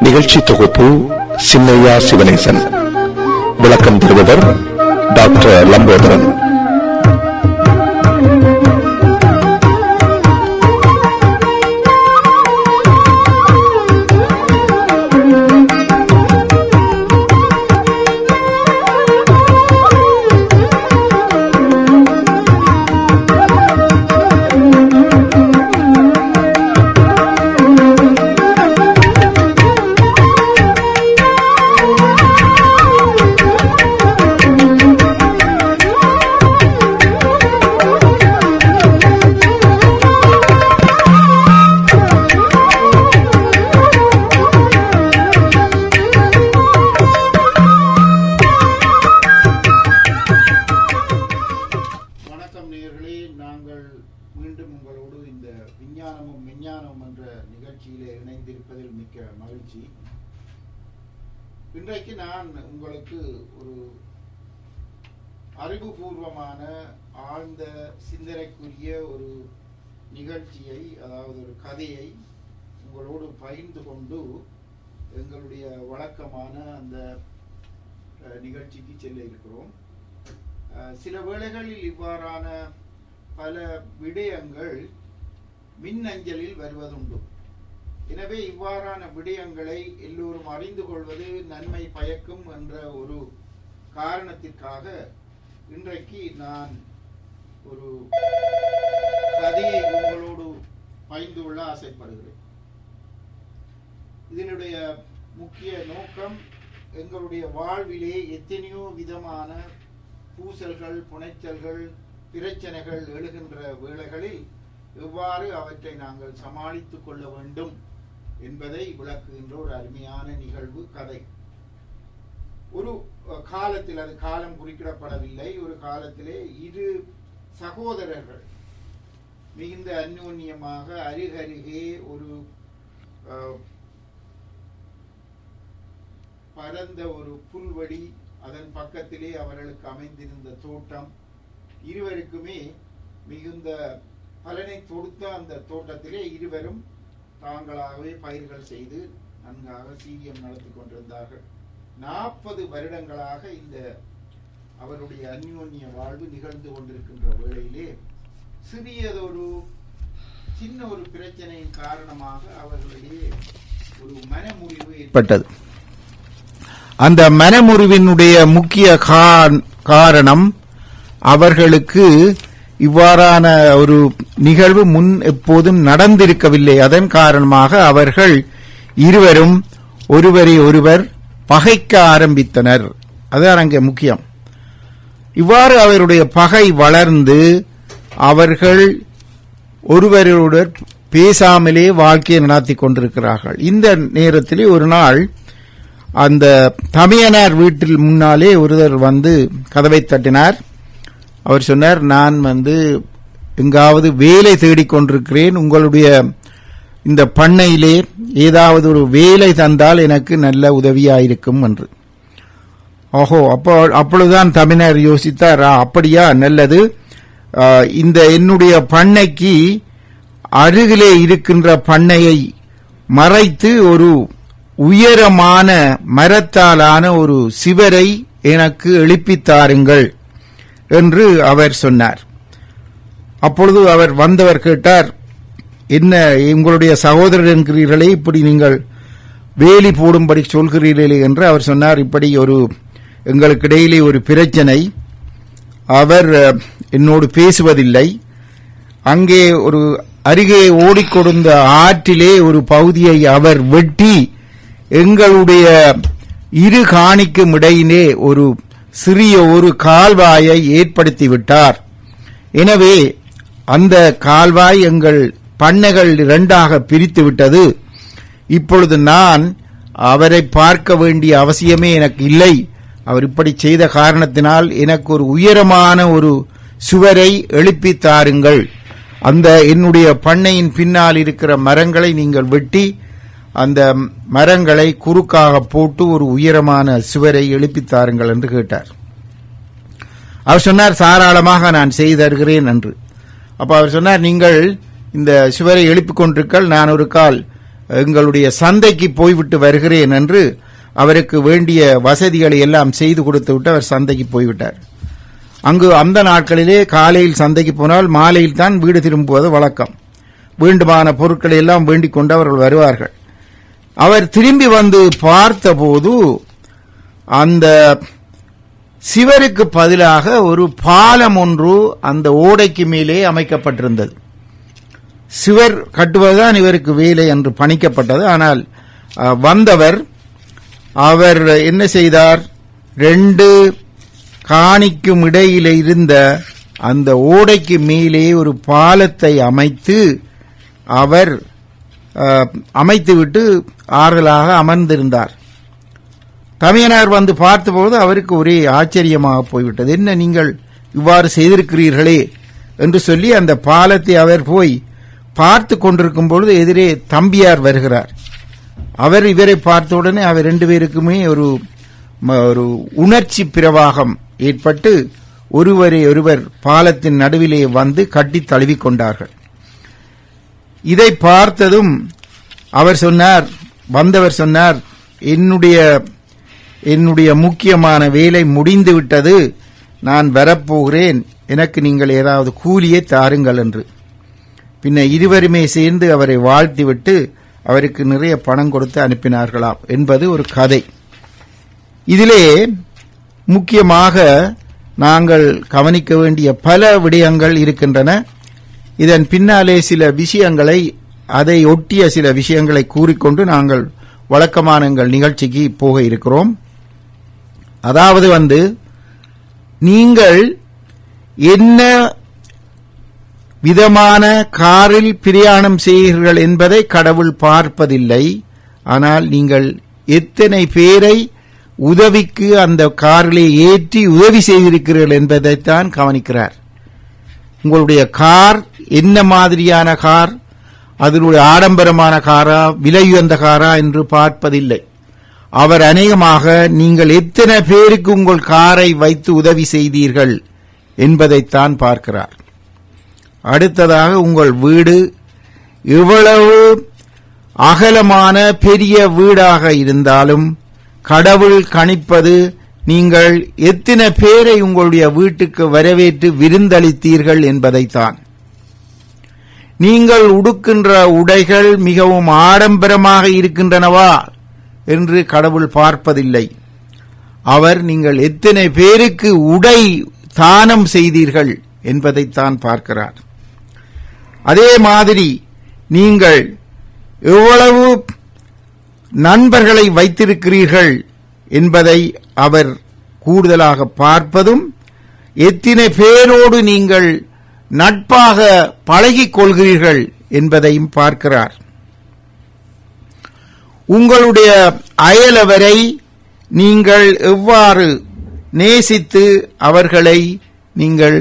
நிகழ்ச்சி தொகுப்பு சின்னையா சிவனேசன். விளக்கம் தருபவர் டாக்டர் லம்போதரன். இன்றைக்கு நான் உங்களுக்கு ஒரு அறிவுபூர்வமான ஆழ்ந்த சிந்தனைக்குரிய ஒரு நிகழ்ச்சியை, அதாவது ஒரு கதையை உங்களோடு பகிர்ந்து கொண்டு எங்களுடைய வழக்கமான அந்த நிகழ்ச்சிக்கு செல்ல இருக்கிறோம். சில வேளைகளில் இவ்வாறான பல விடயங்கள் மின்னஞ்சலில் வருவதுண்டு. எனவே இவ்வாறான விடயங்களை எல்லோரும் அறிந்து கொள்வது நன்மை பயக்கும் என்ற ஒரு காரணத்திற்காக இன்றைக்கு நான் ஒரு கதையை உங்களோடு பகிர்ந்து கொள்ள ஆசைப்படுகிறேன். இதனுடைய முக்கிய நோக்கம், எங்களுடைய வாழ்விலே எத்தனையோ விதமான பூசல்கள், புனைச்சல்கள், பிரச்சனைகள் எழுகின்ற வேளைகளில் எவ்வாறு அவற்றை நாங்கள் சமாளித்துக் கொள்ள வேண்டும் என்பதை விளக்குகின்ற ஒரு அருமையான நிகழ்வு கதை. ஒரு காலத்தில், அது காலம் குறிப்பிடப்படவில்லை, ஒரு காலத்திலே இரு சகோதரர்கள் மிகுந்த அந்யோன்யமாக அருகருகே ஒரு பரந்த ஒரு புல்வெளி, அதன் பக்கத்திலே அவர்களுக்கு அமைந்திருந்த தோட்டம், இருவருக்குமே மிகுந்த பலனை கொடுத்த அந்த தோட்டத்திலே இருவரும் தாங்களாகவே பயிர்கள் செய்து நன்காக சீரியம் நடத்தி கொண்டிருந்தார்கள். 40 வருடங்களாக இந்த அவருடைய அந்யோன்ய வாழ்வு நிகழ்ந்து கொண்டிருக்கின்ற வேளையிலே சிறியதொரு சின்ன ஒரு பிரச்சனையின் காரணமாக அவர்களிடையே ஒரு மனமுறிவு ஏற்பட்டது. அந்த மனமுறிவினுடைய முக்கிய காரணம், அவர்களுக்கு இவ்வாறான ஒரு நிகழ்வு முன் எப்போதும் நடந்திருக்கவில்லை. அதன் காரணமாக அவர்கள் இருவரும் ஒருவரை ஒருவர் பகைக்க ஆரம்பித்தனர். அதுதான் அங்கே முக்கியம். இவ்வாறு அவருடைய பகை வளர்ந்து அவர்கள் ஒருவரோடு பேசாமலே வாழ்க்கையை நடத்தி கொண்டிருக்கிறார்கள். இந்த நேரத்திலே ஒரு நாள் அந்த தமையனார் வீட்டில் முன்னாலே ஒருவர் வந்து கதவை தட்டினார். அவர் சொன்னார், நான் எங்காவது வேலை தேடிக்கொண்டிருக்கிறேன், உங்களுடைய இந்த பண்ணையிலே ஏதாவது ஒரு வேலை தந்தால் எனக்கு நல்ல உதவியாயிருக்கும் என்று. ஓஹோ, அப்பொழுதுதான் தமிழர் யோசித்தார், அப்படியா, நல்லது, இந்த என்னுடைய பண்ணைக்கு அருகிலே இருக்கின்ற பண்ணையை மறைத்து ஒரு உயரமான மரத்தாலான ஒரு சிவரை எனக்கு எழுப்பித்தாருங்கள் என்று அவர் சொன்னார். அப்பொழுது அவர் வந்தவர் கேட்டார், என்ன உங்களுடைய சகோதரர் என்கிறீர்களே, இப்படி நீங்கள் வேலி போடும்படி சொல்கிறீர்களே என்று. அவர் சொன்னார், இப்படி ஒரு எங்களுக்கு இடையிலே ஒரு பிரச்சனை, அவர் என்னோடு பேசுவதில்லை, அங்கே ஒரு அருகே ஓடிக்கொடுந்த ஆற்றிலே ஒரு பகுதியை அவர் வெட்டி எங்களுடைய இரு காணிக்கும் இடையிலே ஒரு சிறிய ஒரு கால்வாயை ஏற்படுத்திவிட்டார். எனவே அந்த கால்வாய் எங்கள் பண்ணைகள் 2ஆக பிரித்து விட்டது. இப்பொழுது நான் அவரை பார்க்க வேண்டிய அவசியமே எனக்கு இல்லை. அவர் இப்படி செய்த காரணத்தினால் எனக்கு ஒரு உயரமான ஒரு சுவரை எழுப்பி தாருங்கள். அந்த என்னுடைய பண்ணையின் பின்னால் இருக்கிற மரங்களை நீங்கள் வெட்டி அந்த மரங்களை குறுக்காக போட்டு ஒரு உயரமான சுவரை எழுப்பித்தாருங்கள் என்று கேட்டார். அவர் சொன்னார், தாராளமாக நான் செய்து தருகிறேன் என்று. அப்ப அவர் சொன்னார், நீங்கள் இந்த சுவரை எழுப்பிக் கொண்டிருக்கள், நான் ஒரு கால் எங்களுடைய சந்தைக்கு போய்விட்டு வருகிறேன் என்று அவருக்கு வேண்டிய வசதிகளை எல்லாம் செய்து கொடுத்து விட்டு அவர் சந்தைக்கு போய்விட்டார். அங்கு அந்த நாட்களிலே காலையில் சந்தைக்கு போனால் மாலையில் தான் வீடு திரும்புவது வழக்கம். வேண்டுமான பொருட்களை எல்லாம் வேண்டிக் கொண்டு அவர்கள் வருவார்கள். அவர் திரும்பி வந்து பார்த்தபோது அந்த சிவருக்கு பதிலாக ஒரு பாலம் ஒன்று அந்த ஓடைக்கு மேலே அமைக்கப்பட்டிருந்தது. சிவர் கட்டுவதுதான் இவருக்கு வேலை என்று பணிக்கப்பட்டது. ஆனால் வந்தவர் அவர் என்ன செய்தார், 2 காணிக்கும் இடையிலே இருந்த அந்த ஓடைக்கு மேலே ஒரு பாலத்தை அவர் அமைத்துவிட்டு ஆறுதலாக அமர்ந்திருந்தார். தமையனார் வந்து பார்த்தபோது அவருக்கு ஒரே ஆச்சரியமாக போய்விட்டது. என்ன நீங்கள் இவ்வாறு செய்திருக்கிறீர்களே என்று சொல்லி அந்த பாலத்தை அவர் போய் பார்த்து கொண்டிருக்கும் பொழுது எதிரே தம்பியார் வருகிறார். அவர் இவரை பார்த்தவுடனே அவர் 2 பேருக்குமே ஒரு உணர்ச்சி பிரவாகம் ஏற்பட்டு ஒருவரை ஒருவர் பாலத்தின் நடுவிலே வந்து கட்டி தழுவிக் கொண்டார்கள். இதை பார்த்ததும் வந்தவர் சொன்னார், என்னுடைய முக்கியமான வேலை முடிந்து விட்டது, நான் வரப்போகிறேன், எனக்கு நீங்கள் ஏதாவது கூலியை தாருங்கள் என்று. பின்ன இருவருமே சேர்ந்து அவரை வாழ்த்திவிட்டு அவருக்கு நிறைய பணம் கொடுத்து அனுப்பினார்களாம் என்பது ஒரு கதை. இதிலே முக்கியமாக நாங்கள் கவனிக்க வேண்டிய பல விடயங்கள் இருக்கின்றன. இதன் பின்னாலே சில விஷயங்களை, அதை ஒட்டிய சில விஷயங்களை கூறிக்கொண்டு நாங்கள் வழக்கமான எங்கள் நிகழ்ச்சிக்கு போக இருக்கிறோம். அதாவது நீங்கள் என்ன விதமான காரில் பிரயாணம் செய்கிறீர்கள் என்பதை கடவுள் பார்ப்பதில்லை. ஆனால் நீங்கள் எத்தனை பேரை உதவிக்கு அந்த காரிலே ஏற்றி உதவி செய்திருக்கிறீர்கள் என்பதைத்தான் கவனிக்கிறார். உங்களுடைய கார் என்ன மாதிரியான கார், அதனுடைய ஆடம்பரமான காரா விலையுயர்ந்த காரா என்று பார்ப்பதில்லை. அவர் அநேகமாக நீங்கள் எத்தனை பேருக்கு உங்கள் காரை வைத்து உதவி செய்தீர்கள் என்பதைத்தான் பார்க்கிறார். அடுத்ததாக உங்கள் வீடு எவ்வளவு அகலமான பெரிய வீடாக இருந்தாலும் கடவுள் கணிப்பது நீங்கள் எத்தனை பேரை உங்களுடைய வீட்டுக்கு வரவேற்று விருந்தளித்தீர்கள் என்பதைத்தான். நீங்கள் உடுக்கின்ற உடைகள் மிகவும் ஆடம்பரமாக இருக்கின்றனவா என்று கடவுள் பார்ப்பதில்லை. அவர் நீங்கள் எத்தனை பேருக்கு உடை தானம் செய்தீர்கள் என்பதைத்தான் பார்க்கிறார். அதே மாதிரி நீங்கள் எவ்வளவு நண்பர்களை வைத்திருக்கிறீர்கள் என்பதை அவர் கூடுதலாக பார்ப்பதும், எத்தனை பேரோடு நீங்கள் நட்பாக பழகிக் கொள்கிறீர்கள் என்பதையும் பார்க்கிறார். உங்களுடைய அயலவரை நீங்கள் எவ்வாறு நேசித்து அவர்களை நீங்கள்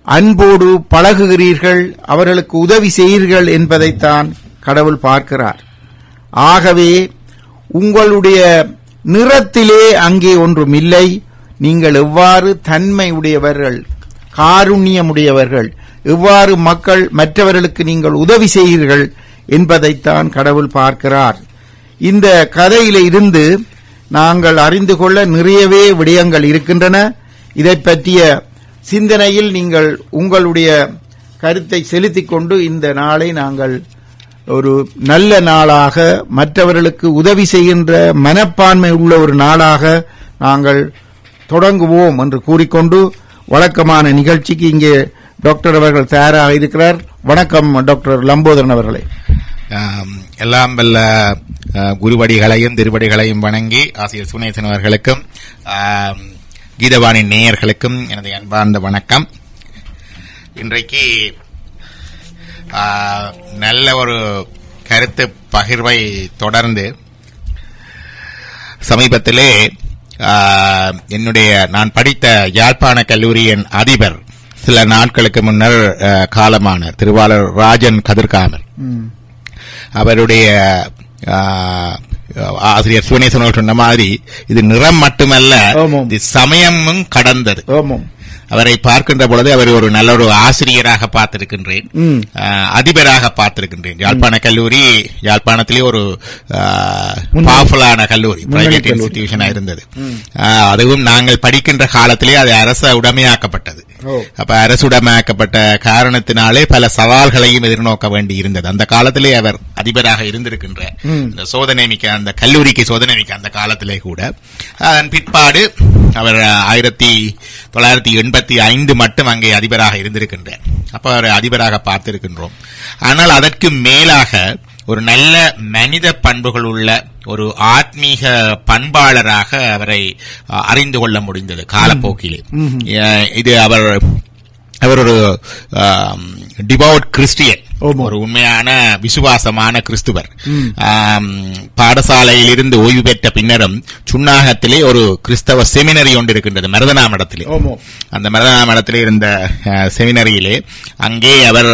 அன்போடு பழகுகிறீர்கள், அவர்களுக்கு உதவி செய்கிறீர்கள் என்பதைத்தான் கடவுள் பார்க்கிறார். ஆகவே உங்களுடைய நிறத்திலே அங்கே ஒன்றும் இல்லை. நீங்கள் எவ்வாறு தன்மை உடையவர்கள், காருண்யமுடையவர்கள், எவ்வாறு மற்றவர்களுக்கு நீங்கள் உதவி செய்கிறீர்கள் என்பதைத்தான் கடவுள் பார்க்கிறார். இந்த கதையில இருந்து நாங்கள் அறிந்து கொள்ள நிறையவே விடயங்கள் இருக்கின்றன. இதை பற்றிய சிந்தனையில் நீங்கள் உங்களுடைய கருத்தை செலுத்திக் கொண்டு இந்த நாளை நாங்கள் ஒரு நல்ல நாளாக, மற்றவர்களுக்கு உதவி செய்கின்ற மனப்பான்மை உள்ள ஒரு நாளாக நாங்கள் தொடங்குவோம் என்று கூறிக்கொண்டு வழக்கமான நிகழ்ச்சிக்கு இங்கே டாக்டர் அவர்கள் தயாராக இருக்கிறார். வணக்கம் டாக்டர் லம்போதரன் அவர்களே. எல்லாம் வல்ல குருவடிகளையும் திருவடிகளையும் வணங்கி ஆசிரியர் சுனேசன் அவர்களுக்கும் கீதவாணி நேயர்களுக்கும் எனது அன்பார்ந்த வணக்கம். இன்றைக்கு நல்ல ஒரு கருத்து பகிர்வை தொடர்ந்து சமீபத்திலே நான் படித்த யாழ்ப்பாண கல்லூரியின் அதிபர் சில நாட்களுக்கு முன்னர் காலமானார். திருவாளர் ராஜன் கதிர்காமர். அவருடைய ஆசிரியர் சிவனேசன் சொன்ன மாதிரி இது நிறம் மட்டுமல்ல, இது சமயமும் கடந்தது. அவரை பார்க்கின்ற பொழுது அவர் ஒரு நல்ல ஒரு ஆசிரியராக பார்த்திருக்கின்றேன், அதிபராக பார்த்திருக்கின்றேன். யாழ்ப்பாண கல்லூரி யாழ்ப்பாணத்திலே ஒரு பவர்ஃபுல்லான கல்லூரி, பிரைவேட் இன்ஸ்டிடியூஷனா இருந்தது. அதுவும் நாங்கள் படிக்கின்ற காலத்திலே அது அரச உடைமையாக்கப்பட்டது. அப்ப அரசுடமையாக்கப்பட்ட காரணத்தினாலே பல சவால்களையும் எதிர்நோக்க வேண்டி இருந்தது. அந்த காலத்திலே அவர் அதிபராக இருந்திருக்கின்ற சோதனை மிக்க அந்த கல்லூரிக்கு சோதனை மிக்க அந்த காலத்திலே கூட. அதன் பிற்பாடு அவர் 1985 மட்டும் அங்கே அதிபராக இருந்திருக்கின்றார். அப்ப அவர் அதிபராக பார்த்திருக்கின்றோம். ஆனால் அதற்கு மேலாக ஒரு நல்ல மனித பண்புகள் உள்ள ஒரு ஆத்மீக பண்பாளராக அவரை அறிந்து கொள்ள முடிந்தது காலப்போக்கிலே. இது அவர் ஒரு டிவோட் கிறிஸ்டியன், ஒரு உண்மையான விசுவாசமான கிறிஸ்துவர். பாடசாலையில் இருந்து ஓய்வு பெற்ற பின்னரும் சுன்னாகத்திலே ஒரு கிறிஸ்தவ செமினரி ஒன்று இருக்கின்றது மருதனா மடத்திலே. அந்த மருதனா மடத்திலே இருந்த செமினரியிலே அங்கே அவர்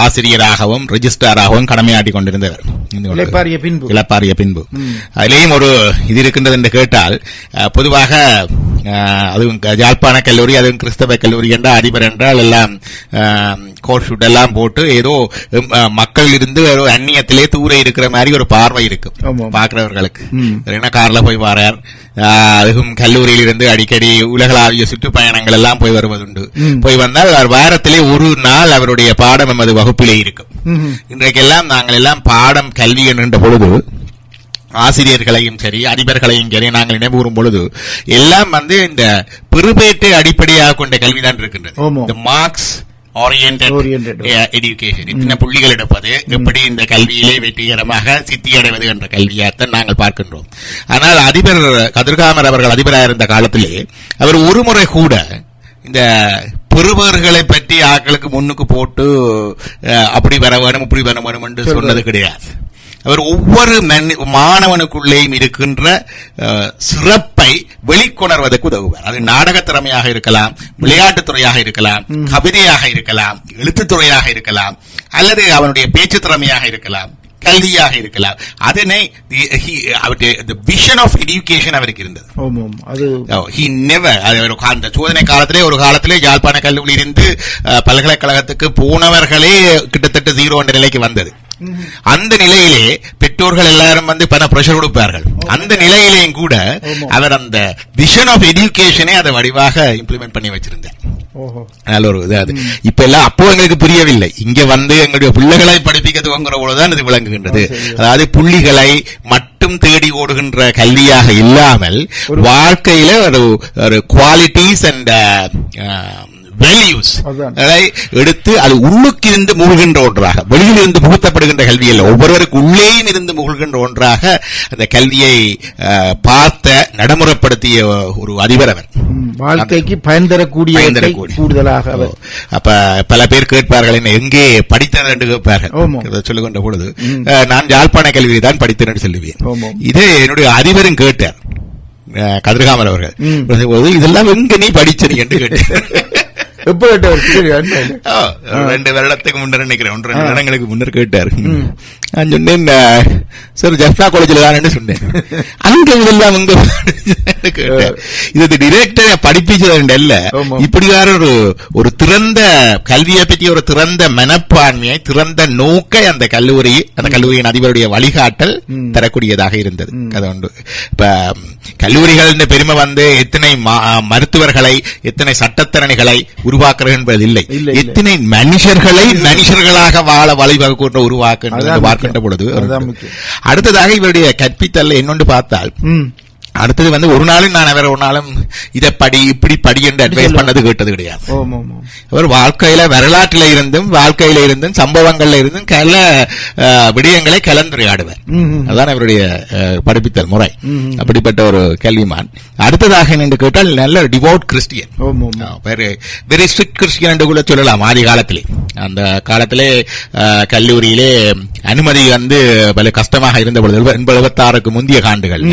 ஆசிரியராகவும் ரெஜிஸ்ட்ராராகவும் கடமையாற்றிக் கொண்டிருந்தவர். இளப்பாரிய பின்பு அதிலேயும் ஒரு இது இருக்கின்றது என்று கேட்டால், பொதுவாக அதுவும் யாழ்ப்பாண கல்லூரி, அதுவும் கிறிஸ்தவ கல்லூரி என்றால் அதிபர் என்றால் எல்லாம் கோட் ஷூட் எல்லாம் போட்டு ஏதோ மக்கள் இருந்து ஒரு அந்நியத்திலே தூர இருக்கிற மாதிரி ஒரு பார்வை இருக்கும் பாக்குறவர்களுக்கு. என்ன கார்ல போய் வரார், அதுவும் கல்லூரியில் இருந்து அடிக்கடி உலகளாவிய சுற்றுப்பயணங்கள் எல்லாம் போய் வருவதுண்டு. போய் வந்தால் வாரத்திலே ஒரு நாள் அவருடைய பாடம் நமது வகுப்பிலே இருக்கும். இன்றைக்கெல்லாம் நாங்கள் எல்லாம் பாடம் கல்வி என்கின்ற பொழுது ஆசிரியர்களையும் சரி அதிபர்களையும் சரி நாங்கள் நினைவுறும் பொழுது எல்லாம் இந்த பெறுபேட்டை அடிப்படையாக கொண்ட கல்விதான் இருக்கின்றது. மார்க்ஸ் ஓரியன்டட் எஜுகேஷன், இத்தனை புள்ளிகள் எடுப்பது, எப்படி இந்த கல்வியிலே வெற்றிகரமாக சித்தி அடைவது என்ற கல்வியாகத்தான் நாங்கள் பார்க்கின்றோம். ஆனால் அதிபர் கதிர்காமர் அவர்கள் அதிபராக இருந்த காலத்திலே அவர் ஒரு முறை கூட இந்த பெறுபவர்களை பற்றி ஆட்களுக்கு முன்னுக்கு போட்டு அப்படி வர வேணும் இப்படி வர வேணும் என்று சொன்னது கிடையாது. அவர் ஒவ்வொரு மாணவனுக்குள்ளேயும் இருக்கின்ற சிறப்பை வெளிக்கொணர்வதற்கு உதவுவார். அது நாடகத் திறமையாக இருக்கலாம், விளையாட்டுத் துறையாக இருக்கலாம், கவிதையாக இருக்கலாம், எழுத்துத்துறையாக இருக்கலாம், அல்லது அவனுடைய பேச்சு திறமையாக இருக்கலாம், கல்வியாக இருக்கலாம். அதனை விஷன் ஆஃப் எஜுகேஷன் அவருக்கு இருந்தது. அந்த சோதனை காலத்திலே ஒரு காலத்திலே யாழ்ப்பாண கல்லூரியில் இருந்து பல்கலைக்கழகத்துக்கு போனவர்களே கிட்டத்தட்ட 0 என்ற நிலைக்கு வந்தது. அந்த நிலையிலே பெற்றோர்கள் எல்லாரும் பண பிரஷர் கொடுப்பார்கள். அந்த நிலையிலேயும் கூட அவர் அந்த விஷன் ஆஃப் எஜுகேஷனை அதை வடிவாக இம்ப்ளிமெண்ட் பண்ணி வச்சிருந்தார். நல்ல ஒரு இது. இப்ப எல்லாம் அப்போ எங்களுக்கு புரியவில்லை. இங்க எங்களுடைய பிள்ளைகளை படிப்பிக்க துவங்குற போதுதான் இது விளங்குகின்றது. அதாவது புள்ளிகளை மட்டும் தேடி ஓடுகின்ற கல்வியாக இல்லாமல் வாழ்க்கையில ஒரு குவாலிட்டிஸ் அண்ட் வேல்யூஸ் எடுத்து அது உள்ளுக்கு இருந்து முகழ்கின்ற ஒன்றாக, வெளியில் இருந்து புகுத்தப்படுகின்ற கல்வி அல்ல, ஒவ்வொருவருக்கு உள்ளேயும் இருந்து முகழ்கின்ற ஒன்றாக அந்த கல்வியை பார்த்த நடைமுறைப்படுத்திய ஒரு அதிபர் அவர். வாழ்க்கைக்கு பயன் தரக்கூடிய கூடுதலாக. அப்ப பல பேர் கேட்பார்கள், என்ன எங்கே படித்தனர் என்று கேட்பார்கள். சொல்லுகின்ற பொழுது நான் யாழ்ப்பாண கல்வியை தான் படித்தேன் என்று சொல்லுவேன். இதே என்னுடைய அதிபரும் கேட்டார், கதிர்காமர் அவர்கள், இதெல்லாம் எங்க நீ படிச்ச என்று கேட்டார். 2 வருடத்துக்கு முன்னர் நினைக்கிறேன், 1-2 வருடங்களுக்கு முன்னர் கேட்டார். நான் சொன்னேன், சார் ஜெஃப்னா காலேஜில் தான் சொன்னேன். அங்க இதெல்லாம் உங்க கேட்டார். இது டிரெக்டரை படிப்பிச்சது அல்ல, இப்படியான ஒரு திறந்த கல்வியை பற்றி ஒரு திறந்த மனப்பான்மையை, திறந்த நோக்கை அந்த கல்லூரியின் அதிபருடைய வழிகாட்டல் தரக்கூடியதாக இருந்தது. அது ஒன்று. இப்ப கல்லூரிகள் பெருமை எத்தனை மருத்துவர்களை, எத்தனை சட்டத்தரணிகளை உருவாக்குறது என்பது இல்லை, எத்தனை மனுஷர்களை மனுஷர்களாக வாழ வழிவகுக்கின்ற உருவாக்குகின்ற பொழுது. அடுத்ததாக இவருடைய கற்பித்தல் என்னொன்று பார்த்தால், அடுத்தது ஒரு நாளும் நான் அவர் ஒரு நாளும் இதை படி இப்படி படி என்று அட்வைஸ் பண்ணது கேட்டது கிடையாது. அவர் வாழ்க்கையில வரலாற்றில இருந்தும் சம்பவங்கள்ல இருந்தும் கல விடயங்களை கலந்துரையாடுவார். அதான் அவருடைய படிப்பித்தல் முறை. அப்படிப்பட்ட ஒரு கல்விமான். அடுத்ததாக என்று கேட்டால் நல்ல டிவோட் கிறிஸ்டியன், வெரி ஸ்ட்ரிக்ட் கிறிஸ்டியன் என்று கூட சொல்லலாம். ஆதி காலத்திலே, அந்த காலத்திலே கல்லூரியிலே அனுமதி பல கஷ்டமாக இருந்த பொழுது 86க்கு முந்தைய ஆண்டுகள்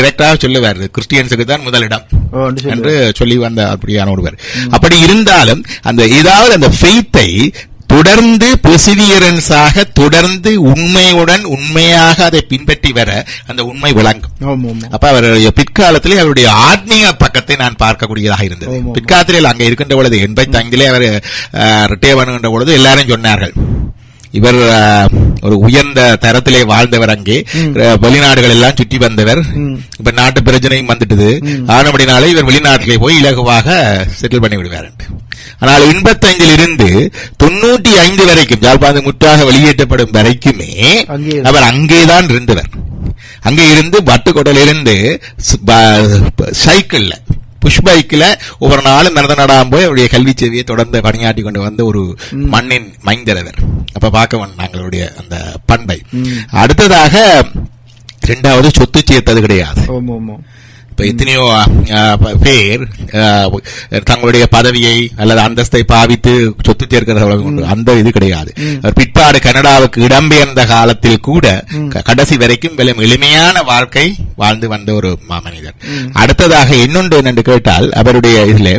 டைரக்டாக சொல்லுவார், கிறிஸ்டியன்ஸுக்கு தான் முதலிடம் என்று சொல்லி வந்த அப்படியான ஒருவர். அப்படி இருந்தாலும் அந்த ஏதாவது அந்த ஃபெய்த்தை தொடர்ந்து பெர்சிவியரன்ஸாக தொடர்ந்து உண்மையாக அதை பின்பற்றி வர அந்த உண்மை விளங்கும். அப்ப அவருடைய பிற்காலத்திலே அவருடைய ஆத்மீக பக்கத்தை நான் பார்க்கக்கூடியதாக இருந்தது. பிற்காலத்திலே அங்கே இருக்கின்ற பொழுது 85 அவர் ரிட்டையர் பண்ணுகின்ற பொழுது எல்லாரும் சொன்னார்கள், இவர் ஒரு உயர்ந்த தரத்திலே வாழ்ந்தவர், அங்கே வெளிநாடுகள் எல்லாம் சுற்றி வந்தவர், இப்ப நாட்டு பிரச்சனையும் வந்துட்டது, ஆனபடினாலே இவர் வெளிநாட்டிலே போய் இலகுவாக செட்டில் பண்ணி விடுவார். ஆனால் 85 இருந்து 95 வரைக்கும் யாழ்ப்பாணம் முற்றாக வெளியேற்றப்படும் வரைக்குமே அவர் அங்கேதான் இருந்தவர். அங்கே இருந்து வட்டுக்கோட்டையிலிருந்து சைக்கிள்ல புஷ் பைக்கில் ஒவ்வொரு நாளும் நடனம் போய் அவருடைய கல்வி சேவையை தொடர்ந்து பணியாற்றி கொண்டு வந்த ஒரு மண்ணின் மைந்தரவர். அப்ப பார்க்க நாங்களுடைய அந்த பண்பை. அடுத்ததாக 2வது சொத்து சேர்த்தது கிடையாது. இப்ப எத்தனையோ பேர் தங்களுடைய பதவியை அல்லது அந்தஸ்தை பாவித்து சொத்து சேர்க்கிறது, அந்த இது கிடையாது. பிற்பாடு கனடாவுக்கு இடம்பெயர்ந்த காலத்தில் கூட கடைசி வரைக்கும் எளிமையான வாழ்க்கை வாழ்ந்து வந்த ஒரு மாமனிதர். அடுத்ததாக இன்னொன்று என்னென்று கேட்டால், அவருடைய இதுல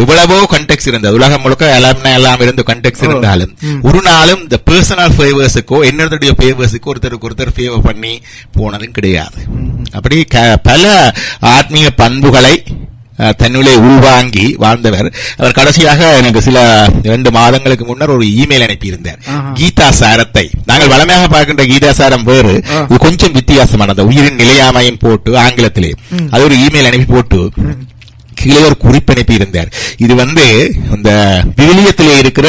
இவ்வளவோ கண்டெக்ஸ் இருந்தது, உலகம் முழுக்க எல்லாம் இருந்து கண்டெக்ஸ் இருந்தாலும் ஒரு நாளும் இந்த பர்சனல் ஃபேவர்ஸுக்கோ என்னுடைய ஃபேவர்ஸுக்கோ ஒருத்தர் ஃபேவர் பண்ணி போனதும் கிடையாது. அப்படி பல ஆத்மீக பண்புகளை தன்னுள்ளே உள்வாங்கி வாழ்ந்தவர். அவர் கடைசியாக எனக்கு சில 2 மாதங்களுக்கு முன்னர் ஒரு இமெயில் அனுப்பியிருந்தார். கீதா சாரத்தை நாங்கள் வளமையாக பார்க்கின்ற கீதா சாரம் வேறு, இது கொஞ்சம் வித்தியாசமானது, உயிரின் நிலையாமையும் போட்டு ஆங்கிலத்திலே அது ஒரு இமெயில் அனுப்பி போட்டு கீழே ஒரு குறிப்பு அனுப்பி இருந்தார். இது இந்த விவிலியத்திலே இருக்கிற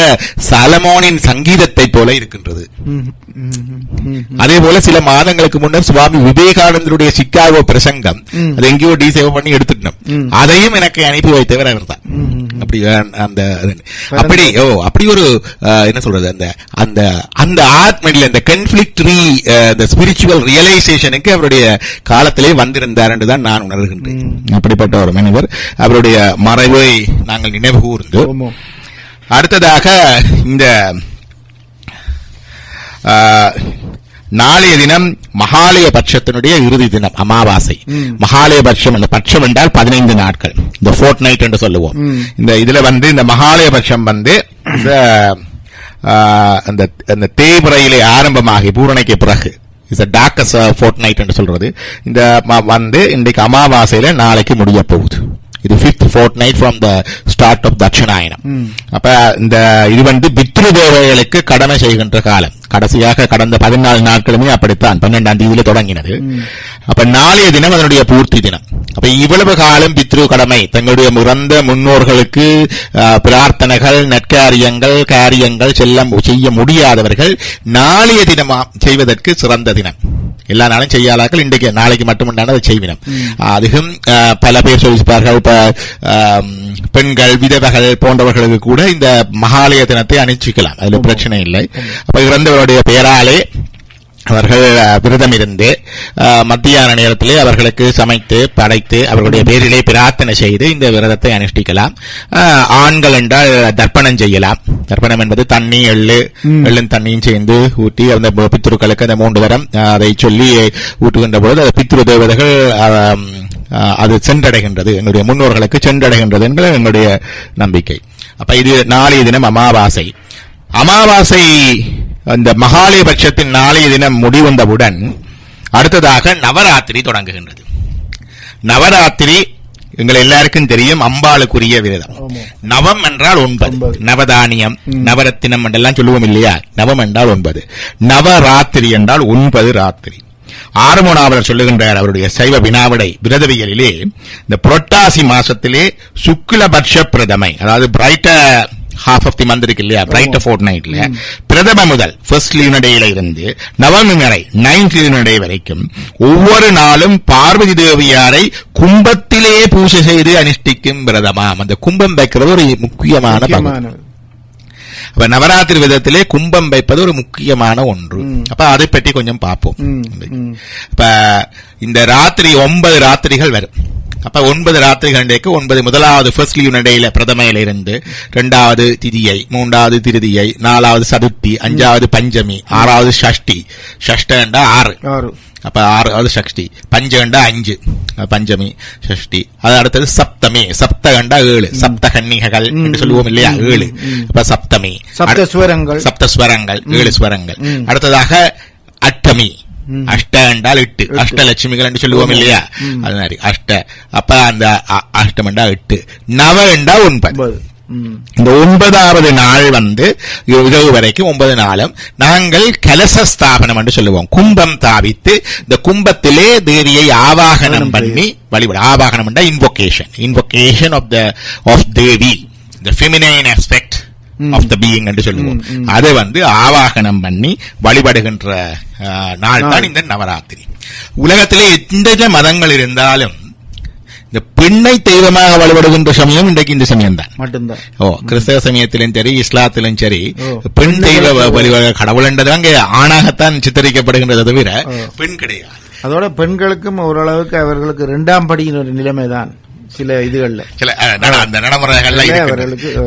சாலமோனின் சங்கீதத்தை போல இருக்கின்றது. அதே போல சில மாதங்களுக்கு முன்னர் சுவாமி விவேகானந்தருடைய சிக்காகோ பிரசங்கம் அது எங்கேயோ டிசேவ் பண்ணி எடுத்துட்டோம், அதையும் எனக்கு அனுப்பி வைத்தவர் அவர் தான். அப்படி ஒரு என்ன சொல்றது, அந்த ஆத்மனில் இந்த கன்ஃபிளிக்டரி ஸ்பிரிச்சுவல் ரியலைசேஷனுக்கு அவருடைய காலத்திலே வந்திருந்தார் என்றுதான் நான் உணர்கின்றேன். அப்படிப்பட்ட ஒரு மனிதர், அவருடைய மறைவை நாங்கள் நினைவு கூர்ந்து அடுத்ததாக இந்த நாளைய தினம் மகாலய பட்சத்தினுடைய இறுதி தினம் அமாவாசை. மகாலய பட்சம் பட்சம் என்றால் 15 நாட்கள், இந்த ஃபோர்ட் நைட் என்று சொல்லுவோம். இந்த இதுல இந்த மகாலய பட்சம் இந்த தேய்முறையிலே ஆரம்பமாகி பூரணைக்கு பிறகு டார்க்கஸ்ட் ஃபோர்ட் நைட் என்று சொல்றது. இந்த இன்றைக்கு அமாவாசையில நாளைக்கு முடிய போகுது. இது 5th fortnight from the start of தட்சிணாயனம். அப்ப இது பித்ரு தேவதைகளுக்கு கடமை செய்கின்ற காலம். கடைசியாக கடந்த 14 நாட்களுமே அப்படித்தான் 12ஆம் தேதியில தொடங்கினது. அப்ப நாளைய தினம் அதனுடைய பூர்த்தி தினம். அப்ப இவ்வளவு காலம் பித்ரு கடமை, தங்களுடைய இறந்த முன்னோர்களுக்கு பிரார்த்தனைகள், காரியங்கள் செய்ய முடியாதவர்கள் நாளைய தினம் செய்வதற்கு சிறந்த தினம். எல்லா நாளும் செய்யாதாக்கள் இன்றைக்கு நாளைக்கு மட்டுமண்டான அதை செய்வினம். அதுவும் பல பேர் சொல்லிப்பார்கள். இப்ப பெண்கள், விதவைகள் போன்றவர்களுக்கு கூட இந்த மகாலய தினத்தை அனுஷ்டிக்கலாம், அதுல பிரச்சனை இல்லை. அப்ப இறந்தவருடைய பெயராலே அவர்கள் விரதம் இருந்து மத்தியான நேரத்திலே அவர்களுக்கு சமைத்து படைத்து அவர்களுடைய பேரிலே பிரார்த்தனை செய்து இந்த விரதத்தை அனுஷ்டிக்கலாம். ஆண்கள் என்றால் தர்ப்பணம் செய்யலாம். தர்ப்பணம் என்பது தண்ணி, எள்ளும் தண்ணியும் சேர்ந்து ஊற்றி அந்த பித்ருக்களுக்கு அந்த 3 தரம் அதை சொல்லி ஊட்டுகின்ற பொழுது அது பித்ரு தேவதைகள் அது சென்றடைகின்றது, எங்களுடைய முன்னோர்களுக்கு சென்றடைகின்றது என்கிற எங்களுடைய நம்பிக்கை. அப்ப இது நாளைய தினம் அமாவாசை. அந்த மகாலய பட்சத்தின் நாளைய தினம் முடிவந்தவுடன் அடுத்ததாக நவராத்திரி தொடங்குகின்றது. நவராத்திரி எங்கள் எல்லாருக்கும் தெரியும், அம்பாளுக்குரிய விரதம். நவம் என்றால் 9, நவதானியம், நவரத்தினம் என்றெல்லாம் சொல்லுவோம் இல்லையா? நவம் என்றால் 9, நவராத்திரி என்றால் 9 ராத்திரி. ஆறுமுனாவலர் சொல்லுகின்றார் அவருடைய சைவ வினாவிடை விரதவியலிலே, இந்த புரட்டாசி மாசத்திலே சுக்லபட்ச பிரதமை, அதாவது brighter half of the month இருக்கு இல்லையா, பிரைட்டர் ஃபோர்ட் நைட்ல பிரதம முதல் ஃபர்ஸ்ட் லீனடையில இருந்து நவமி வரை 9th லீனடை வரைக்கும் ஒவ்வொரு நாளும் பார்வதி தேவியாரை கும்பத்திலே பூஜை செய்து அனுஷ்டிக்கும் விரதமாம். அந்த கும்பம் வைக்கிறது ஒரு முக்கியமான பகுதி. அப்ப நவராத்திரி விதத்திலே கும்பம் வைப்பது ஒரு முக்கியமான ஒன்று. அப்ப அதை பற்றி கொஞ்சம் பார்ப்போம். இப்ப இந்த ராத்திரி 9 ராத்திரிகள் வரும். அப்ப 9 ராத்திரிகள் 9 முதலாவது ஃபர்ஸ்ட் யூனிடையில பிரதமையில இருந்து 2வது திதியை, 3வது திருதியை, 4வது சதுர்த்தி, 5வது பஞ்சமி, 6வது ஷஷ்டி, ஷஷ்ட 6, அப்ப 6 அது ஷஷ்டி. பஞ்ச கண்டா 5 பஞ்சமி ஷஷ்டி. அது அடுத்தது சப்தமி. சப்த கண்டா 7 சப்த கன்னிகைகள் என்று சொல்லுவோம் இல்லையா 7. அப்ப சப்தமி. சப்தஸ்வரங்கள் 7 ஸ்வரங்கள். அடுத்ததாக அஷ்டமி. அஷ்ட என்றால் 8 அஷ்டலட்சுமிகள் என்று சொல்லுவோம் இல்லையா அது மாதிரி அஷ்ட. அப்ப அந்த அஷ்டம் என்றா 8. நவ என்றா 9. இந்த 9வது நாள் இரவு வரைக்கும் 9 நாளும் நாங்கள் கலச ஸ்தாபனம் என்று சொல்லுவோம். கும்பம் தாவித்து இந்த கும்பத்திலே தேவியை ஆவாகனம் பண்ணி வழிபட. ஆவாகனம் என்றா invocation of Devi, the feminine aspect of the being என்று சொல்லுவோம். அதை ஆவாகனம் பண்ணி வழிபடுகின்ற நாள் தான் இந்த நவராத்திரி. உலகத்திலே எந்த மதங்கள் இருந்தாலும் இந்த பெண்ணை தெய்வமாக வழிபடுகின்ற சமயம் இன்றைக்கு இந்த சமயம் தான் மட்டும்தான். கிறிஸ்தவ சமயத்திலும் சரி இஸ்லாத்திலும் சரி பெண் தெய்வ வழிபாடு கடவுள் என்றது அங்கே ஆணாகத்தான் சித்தரிக்கப்படுகின்றதை தவிர பெண் கிடையாது. அதோட பெண்களுக்கும் ஓரளவுக்கு அவர்களுக்கு 2ஆம் படியின் ஒரு நிலைமைதான் சில இதுகள்ல அந்த நடைமுறைகள்ல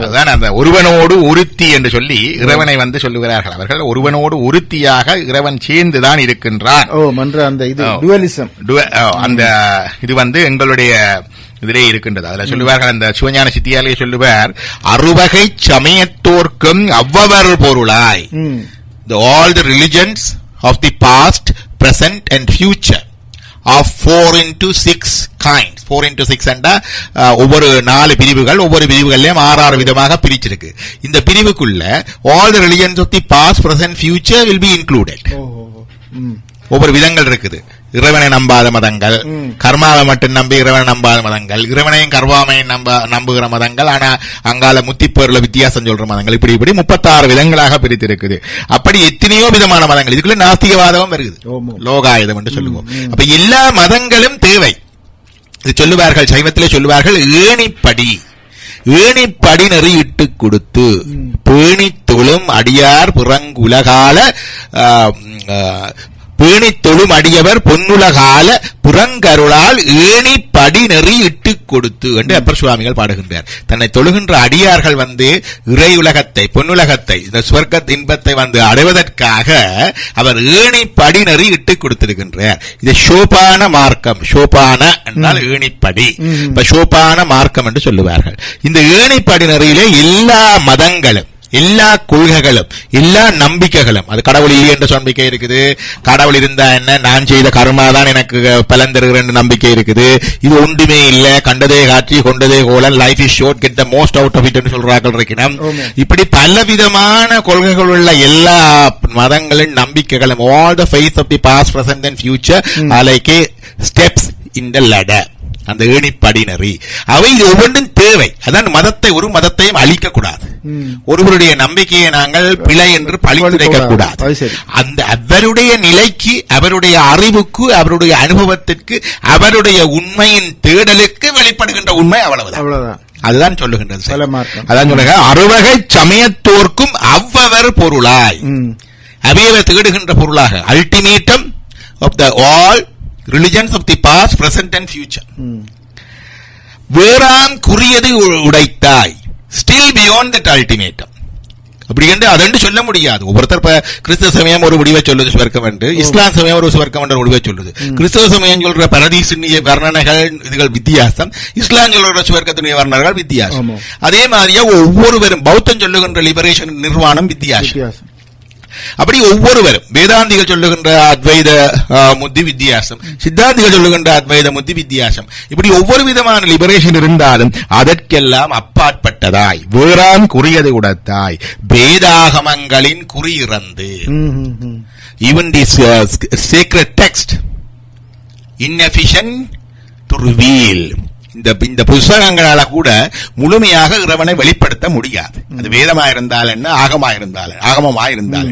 அதுதான். அந்த ஒருவனோடு ஒருத்தி என்று சொல்லி இறைவனை சொல்லுகிறார்கள். அவர்கள் ஒருவனோடு ஒருத்தியாக இறைவன் சேர்ந்துதான் இருக்கின்றான். அந்த இது டுவலிசம் அந்த இது எங்களுடைய இதிலே இருக்கின்றது. அதுல சொல்லுவார்கள், அந்த சிவஞான சித்தியாலே சொல்லுவார், அறுவகை சமயத்தோர்க்கும் அவ்வவர் பொருளாய். All the religions of the past, present and future of 4 into 6 kinds. 4 into 6 என்றா ஒவ்வொரு 4 பிரிவுகள், ஒவ்வொரு பிரிவுகள்லயும் 6 விதமாக பிரிச்சிருக்கு. இந்த பிரிவுக்குள்ள all the religions of the past, present, future will be included. ஒவ்வொரு விதங்கள் இருக்குது. இறைவனை நம்பாத மதங்கள், கர்மாவை மட்டும் நம்பி இறைவனை நம்பாத மதங்கள், இறைவனையும் கர்மாவையும் நம்புகிற மதங்கள், ஆனா அங்கால முத்திப்பேர்ல வித்தியாசம் சொல்ற மதங்கள், இப்படி 36 விதங்களாக பிரித்து இருக்குது. அப்படி எத்தனையோ விதமான மதங்கள். இதுக்குள்ள நாஸ்திகவாதமும் இருக்குது, லோகாயுதம் என்று சொல்லுவோம். அப்ப எல்லா மதங்களும் தேவை. இது சொல்லுவார்கள், சைவத்திலே சொல்லுவார்கள், ஏணிப்படி நெறியிட்டு கொடுத்து பேணி தொழும் அடியார் புறங்குலகால பேணி தொழும் அடியவர் பொன்னுலகால புறங்கருளால் ஏணிப்படி நெறி இட்டு கொடுத்து என்று அப்பர் சுவாமிகள் பாடுகின்றார். தன்னை தொழுகின்ற அடியார்கள் இறை உலகத்தை, பொன்னுலகத்தை, இந்த சுவர்க்க இன்பத்தை அடைவதற்காக அவர் ஏணிப்படி நெறி இட்டு கொடுத்திருக்கின்றார். இது சோபான மார்க்கம். சோபான என்றால் ஏணிப்படி. இப்ப சோபான மார்க்கம் என்று சொல்லுவார்கள். இந்த ஏணிப்படி நெறியிலே எல்லா மதங்களும், எல்லா கொள்கைகளும், எல்லா நம்பிக்கைகளும், அது கடவுள் இல்லை என்ற நம்பிக்கை இருக்குது, கடவுள் இருந்தா என்ன, நான் செய்த கர்மா தான் எனக்கு பலன் தருகிற நம்பிக்கை இருக்குது, இது ஒன்றுமே இல்ல, கண்டதே காட்சி கொண்டதே கோலன், life is short, get the most out of it என்று சொல்றார்கள் இருக்கணும். இப்படி பலவிதமான கொள்கைகள் உள்ள எல்லா மதங்களின் நம்பிக்கைகளும், all the faith of the past, present and future are like steps in the ladder. அந்த ஏணிப்படி நெறி அவை ஒவ்வொன்றும் தேவை. அதான் மதத்தை, ஒரு மதத்தையும் அழிக்க கூடாது. ஒருவருடைய நம்பிக்கையை நாங்கள் பிழை என்று பழித்துரைக்க கூடாது. அந்த அவருடைய நிலைக்கு, அவருடைய அறிவுக்கு, அவருடைய அனுபவத்திற்கு, அவருடைய உண்மையின் தேடலுக்கு வெளிப்படுகின்ற உண்மை அவ்வளவுதான். அதுதான் சொல்லுகின்றது. அதான் சொல்லுங்க, அறுவகை சமயத்தோர்க்கும் அவ்வவர் பொருளாய், அவையவர் தேடுகின்ற பொருளாக, ultimatum of the all religions of the past, present and future. வேறாம் குறியது உடைத்தாய், still beyond that ultimatum. அப்படி என்று அதென்று சொல்ல முடியாது. ஒவ்வொருத்தர் கிறிஸ்தவ சமயம் ஒரு முடிவை சொல்லுது சுவர்க்கம் என்று, இஸ்லாம் சமயம் ஒரு சுவர்க்கம் என்ற முடிவை சொல்லுது. கிறிஸ்தவ சமயம் சொல்ற பரதீசினுடைய வர்ணனைகள் இதுகள் வித்தியாசம், இஸ்லாம் சொல்ற சுவர்க்கத்தினுடைய வர்ணனைகள் வித்தியாசம். அதே மாதிரியா ஒவ்வொருவரும், பௌத்தம் சொல்லுகின்ற லிபரேஷன் நிர்வாணம் வித்தியாசம். அப்படி ஒவ்வொருவரும், வேதாந்திகள் சொல்லுகின்ற அத்வைத முத்தி வித்தியாசம், சித்தாந்திகள் சொல்லுகின்ற அத்வைத முத்தி வித்தியாசம். இப்படி ஒவ்வொரு விதமான லிபரேஷன் இருந்தாலும் அதற்கெல்லாம் அப்பாற்பட்டதாய், வேறாம் குறியது உடத்தாய், வேதாகமங்களின் குறியிறந்து, even this sacred text inefficient to reveal. இந்த புஸ்தகங்களால கூட முழுமையாக இறைவனை வெளிப்படுத்த முடியாது. அது வேதமாயிருந்தால் என்ன, ஆகமமாயிருந்தால்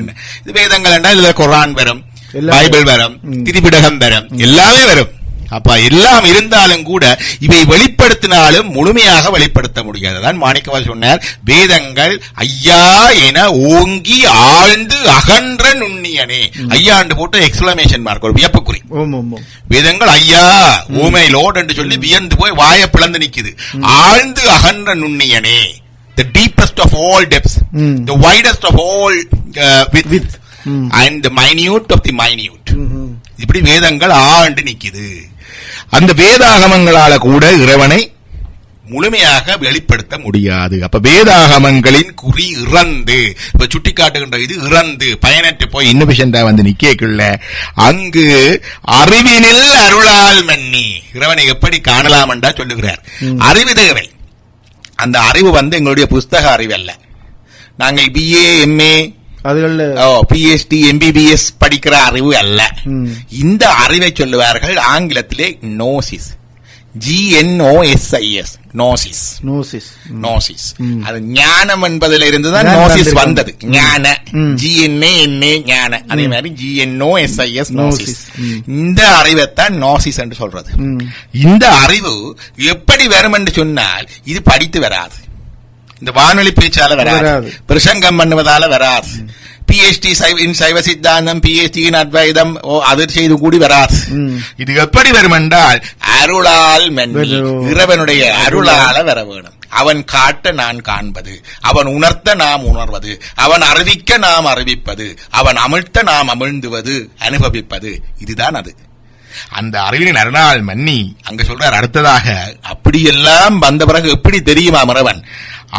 என்ன. இது வேதங்கள் என்றால் இதுல குர்ஆன் வரும், பைபிள் வரும், திரிபிடகம் வரும், எல்லாமே வரும். அப்ப எல்லாம் இருந்தாலும் கூட இவை வெளிப்படுத்தினாலும் முழுமையாக வெளிப்படுத்த முடியாது. அதான் மாணிக்கவாசகர் சொன்னார், வேதங்கள் ஐயா என ஓங்கி ஆழ்ந்து அகன்ற நுண்ணியனே. ஐயாண்டு போட்டு எக்ஸ்கிளமேஷன் மார்க், ஒரு வியப்புக்குறி. வேதங்கள் ஐயா, ஓமை லோட் என்று சொல்லி வியந்து போய் வாயை பிளந்து நிக்குது. ஆழ்ந்து அகன்ற நுண்ணியனே, the deepest of all depths, the widest of all width, and the minute of the minute. இப்படி வேதங்கள் ஆண்டு நிக்குது. அந்த வேதாகமங்களால கூட இறைவனை முழுமையாக வெளிப்படுத்த முடியாது. அப்ப வேதாகமங்களின் குறி இறந்து, இப்ப சுட்டி காட்டுகின்ற இது இறந்து பயனற்று போய் இன்னும் வந்து நிக்கல. அங்கு அறிவினில் அருளால் மன்னி இறைவனை எப்படி காணலாம் என்றா சொல்லுகிறார். அறிவு தேவை. அந்த அறிவு எங்களுடைய புஸ்தக அறிவு அல்ல. நாங்கள் BA MA PhD MBBS படிக்கிற அறிவு அல்ல. இந்த அறிவை சொல்லுவார்கள் ஆங்கிலத்திலே நோசிஸ். GNOSIS நோசிஸ். அது ஞானம் என்பதில் இருந்துதான் நோசிஸ் வந்தது. ஞான GNA ஞான, அதே மாதிரி GNOSIS நோசிஸ். இந்த அறிவைத்தான் நோசிஸ் என்று சொல்றது. இந்த அறிவு எப்படி வரும் என்று சொன்னால் இது படித்து வராது. இந்த வானொலி பேச்சால வராது, பிரசங்கம் பண்ணுவதால வராது, PhD இன் சைவ சித்தாந்தம், PhD இன் அத்வைதம் அது செய்து கூடி வராது. இது எப்படி வரும் என்றால் அருளால் மன்னி, இறைவனுடைய அருளால வர வேணும். அவன் காட்ட நான் காண்பது, அவன் உணர்த்த நாம் உணர்வது, அவன் அறிவிக்க நாம் அறிவிப்பது, அவன் அமிழ்த்த நாம் அமிழ்ந்துவது, அனுபவிப்பது. இதுதான் அது. அந்த அறிவின் அருளால் மன்னி அங்க சொல்றார். அடுத்ததாக அப்படியெல்லாம் வந்த பிறகு எப்படி தெரியுமா இறைவன்?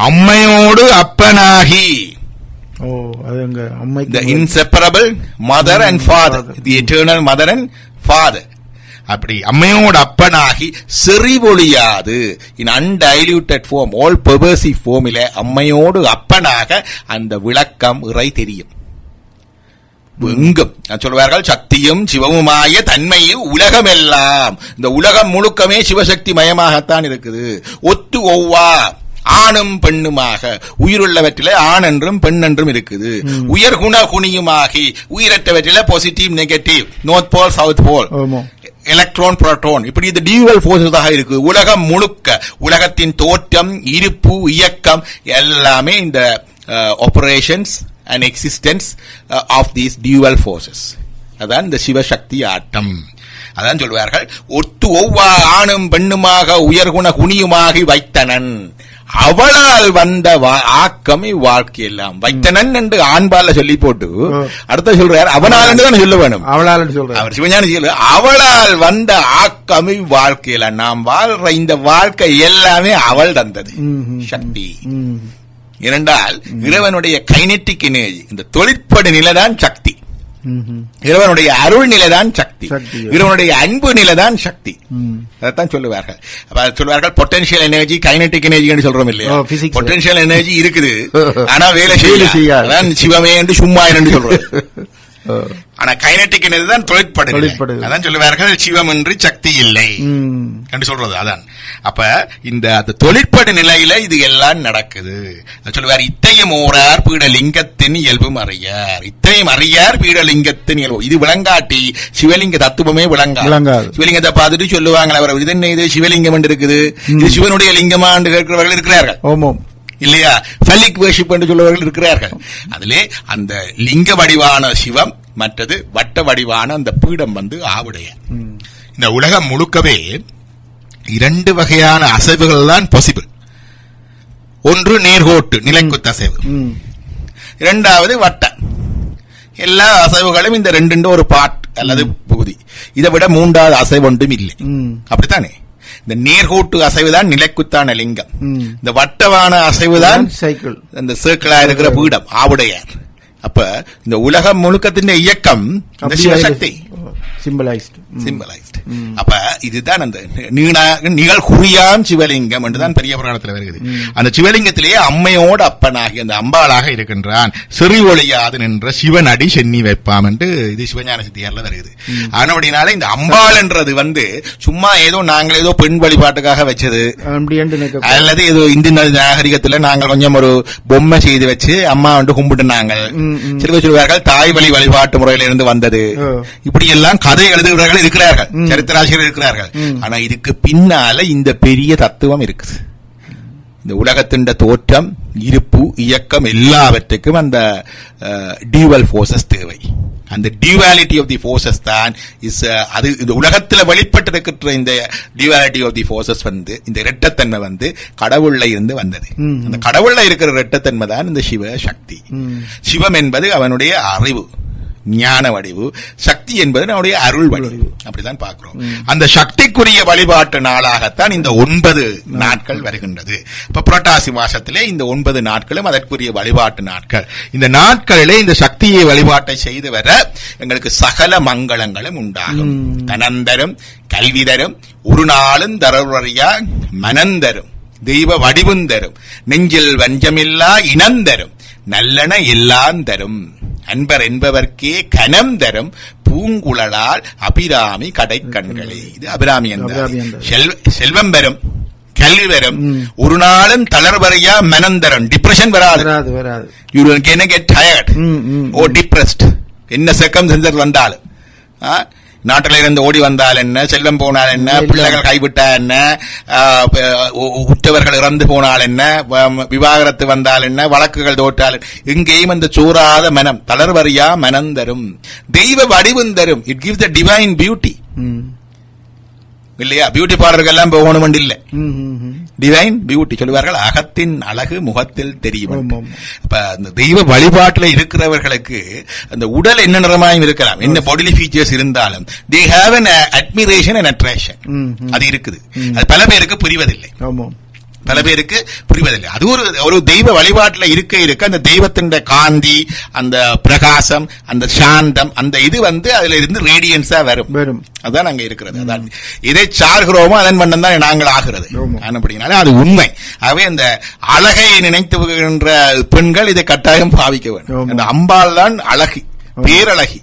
அம்மையோடு அப்பனாகி, the inseparable mother and father, the eternal mother and father. அப்படி அம்மையோடு அப்பனாகி செறிவொழியாது, in undiluted form, all pervasive form, அம்மையோடு அப்பனாக அந்த விளக்கம் இறை தெரியும். எங்கும் சொல்வார்கள் சக்தியும் சிவமுமாய தன்மையும் உலகமெல்லாம், இந்த உலகம் முழுக்கமே சிவசக்தி மயமாகத்தான் இருக்குது. ஒத்து ஒவ்வா ஆணும் பெண்ணுமாக, உயிருள்ளவற்றில ஆண் என்றும் பெண் என்றும் இருக்குது. உயர் குண குணியுமாகி, உயிரற்றவற்றில positive negative, north pole south pole, electron proton, இப்படி இந்த டியூவல் போர்ஸஸாக இருக்கு. உலகம் முழுக்க, உலகத்தின் தோற்றம், இருப்பு, இயக்கம் எல்லாமே இந்த operations and existence of these dual forces. அதான் இந்த சிவசக்தி ஆட்டம். அதான் சொல்வார்கள் ஒத்து ஒவ்வா ஆணும் பெண்ணுமாக உயர்குண குணியுமாகி வைத்தனன், அவளால் வந்த ஆக்கம் வாழ்க்கையெல்லாம். வைத்தனன் என்று ஆண்பால சொல்லி போட்டு அடுத்த சொல்றார் அவனால் என்று தான் சொல்ல வேணும். அவளால் சொல்ற அவர் சிவஞானி சொல்ல அவளால் வந்த ஆக்கம் வாழ்க்கையில. நாம் வாழ்ற இந்த வாழ்க்கை எல்லாமே அவள் தந்தது சக்தி. இரண்டால் இறைவனுடைய கைனெட்டிக் எனர்ஜி, இந்த தொழிற்படு நிலைதான் சக்தி. இறைவனுடைய அருள் நிலைதான் சக்தி, இறைவனுடைய அன்பு நிலைதான் சக்தி. அதைத்தான் சொல்லுவார்கள். சொல்லுவார்கள் பொட்டன்ஷியல் எனர்ஜி, கைனெட்டிக் எனர்ஜி என்று சொல்றோம் இல்லையா? பொட்டன்ஷியல் எனர்ஜி இருக்குது, ஆனா வேலை செய்ய சிவமே என்று சும்மா என்று சொல்றோம். ஆனா கைனெட்டிக் எனர்ஜி தான் தொழிற்படு. அதான் சொல்லுவார்கள் சிவம் என்று சக்தி இல்லை என்று சொல்றது. அதான் அப்ப இந்த தொழிற்படு நிலையில இது எல்லாம் நடக்குது. சொல்லுவார் இத்தையும் ஓரார் பீடலிங்கத்தின் இயல்பும் அறியார், இத்தையும் அறியார் பீடலிங்கத்தின் இயல்பு. இது விளங்காட்டி சிவலிங்க தத்துவமே விளங்காது. சிவலிங்கத்தை பார்த்துட்டு சொல்லுவாங்க அவர் இது என்ன, இது சிவலிங்கம் என்று இருக்குது, இது சிவனுடைய லிங்கமா என்று கேட்கிறவர்கள் இருக்கிறார்கள் இல்லையா? ஃபலிக் வர்ஷிப் என்று சொல்லுவவர்கள் இருக்கிறார்கள். அதிலே அந்த லிங்க வடிவான சிவம், மற்றது வட்ட வடிவான அந்த பீடம் ஆவுடைய. இந்த உலகம் முழுக்கவே 2 வகையான அசைவுகள் தான் பாசிபிள். ஒன்று நேர்கோட்டு நிலைக்குத்து அசைவு, இரண்டாவது வட்ட. எல்லா அசைவுகளும் இந்த 2 ஒரு பார்ட் அல்லது பகுதி. இதை விட 3வது அசைவு ஒன்றும் இல்லை. அப்படித்தானே? இந்த நேர்கோட்டு அசைவுதான் நிலைக்குத்தான லிங்கம், இந்த வட்டவான அசைவுதான் சைக்கிள், இந்த சர்க்கிளா இருக்கிற பீடம் ஆவுடையார். அப்ப இந்த உலகம் முழுக்கத்தின் இயக்கம் இந்த சிவசக்தி சிம்பலைஸ்ட். அப்ப இதுதான் அந்த நிகழ் குறியாம் சிவலிங்கம் என்றுதான் பெரிய புராணத்தில் வருகிறது. அந்த சிவலிங்கத்திலேயே அம்மையோடு அப்பனாகி அந்த அம்பாளாக இருக்கின்றான். செறி ஒளியாது நின்ற சிவன் அடி சென்னி வைப்பாம் என்று இது சிவஞான சித்தியார்ல வருகிறது. அதனால இந்த அம்பாள் என்றது சும்மா ஏதோ நாங்கள் ஏதோ பெண் வழிபாட்டுக்காக வச்சது அல்லது ஏதோ இந்திய நாகரிகத்துல நாங்கள் கொஞ்சம் ஒரு பொம்மை செய்து வச்சு அம்மா கும்பிட்டு நாங்கள் சொல்வார்கள் தாய் வழி வழிபாட்டு முறையில இருந்து வந்தது. இப்படி எல்லாம் கதை எழுதுகிறவர்கள் இருக்கிறார்கள், சரித்திராசிரியர்கள் இருக்கிறார்கள். ஆனா இதுக்கு பின்னால இந்த பெரிய தத்துவம் இருக்குது. இந்த உலகத்தின் தோற்றம், இருப்பு, இயக்கம் எல்லாவற்றுக்கும் அந்த டியூவல் போர்சஸ் தேவை. அந்த டியூவாலிட்டி ஆஃப் தி போர்சஸ் தான் அது இந்த உலகத்தில் வெளிப்பட்டிருக்கிற இந்த டியூவாலிட்டி ஆஃப் தி போர்சஸ் இந்த இரட்டத்தன்மை கடவுள்ல இருந்து வந்தது. அந்த கடவுள்ல இருக்கிற இரட்டத்தன்மை தான் இந்த சிவ சக்தி. சிவம் என்பது அவனுடைய அறிவு, ஞான வடிவு, சக்தி என்பது நம்முடைய அருள் வடிவு. அப்படிதான் பார்க்கிறோம். அந்த சக்திக்குரிய வழிபாட்டு நாளாகத்தான் இந்த 9 நாட்கள் வருகின்றது. இப்ப புரட்டாசி மாசத்திலே இந்த 9 நாட்களும் அதற்குரிய வழிபாட்டு நாட்கள். இந்த நாட்களிலே இந்த சக்தியை வழிபாட்டை செய்து வர எங்களுக்கு சகல மங்களங்களும் உண்டாகும். தனந்தரும், கல்வி தரும், ஒரு நாளும் தரவறியா மனந்தரும், தெய்வ வடிவும் தரும், நெஞ்சில் வஞ்சமில்லா இனந்தரும், நல்லன எல்லாம் தரும், அன்பர் என்பவர்க்கே கனம் தரும், பூங்குழலால் அபிராமி கடைக்கண்களே. இது அபிராமி என்றார். செல்வம் பெறும், கல்வி வரும், ஒரு நாளும் தளர்வறையா மனந்தரும், டிப்ரெஷன் வராது. You will get tired or depressed. என்ன சர்க்கம்ஸ்டன்சஸ் வந்தாலும், நாட்டில இருந்து ஓடி வந்தால் என்ன, செல்வம் போனால் என்ன, பிள்ளைகள் கைவிட்டா என்ன, உற்றவர்கள் இறந்து போனால் என்ன, விவாகரத்து வந்தால் என்ன, வழக்குகள் தோற்றால் எங்கேயும் அந்த சோறாத மனம், தளர்வறியா மனம் தரும், தெய்வ வடிவும் தரும். It gives the divine beauty. இல்லையா? பியூட்டி பார்லருக்கு எல்லாம் போகணும் இல்லை, டிவைன் பியூட்டி சொல்லுவார்கள். அகத்தின் அழகு முகத்தில் தெரியும். அப்ப அந்த தெய்வ வழிபாட்டில் இருக்கிறவர்களுக்கு அந்த உடல் என்ன நிறமாயும் இருக்கலாம், என்ன பாடி ஃபீச்சர்ஸ் இருந்தாலும் they have an admiration and attraction. அது இருக்குது. அது பல பேருக்கு புரிவதில்லை, பல பேருக்கு புரிவதில்லை. அது ஒரு தெய்வ வழிபாட்டில் இருக்க அந்த தெய்வத்தின் காந்தி, அந்த பிரகாசம், அந்த சாந்தம், அந்த இது அதுல இருந்து ரேடியன்ஸா வரும். அதான் அங்க இருக்கிறது. அதான் இதை சார்கிறோமோ அதன் வண்ணம் தான் நாங்கள் ஆகிறது. அப்படினால அது உண்மை. ஆகவே அந்த அழகை நினைத்துகின்ற பெண்கள் இதை கட்டாயம் பாவிக்க வேண்டும். அந்த அம்பாள் தான் அழகி, பேரழகி.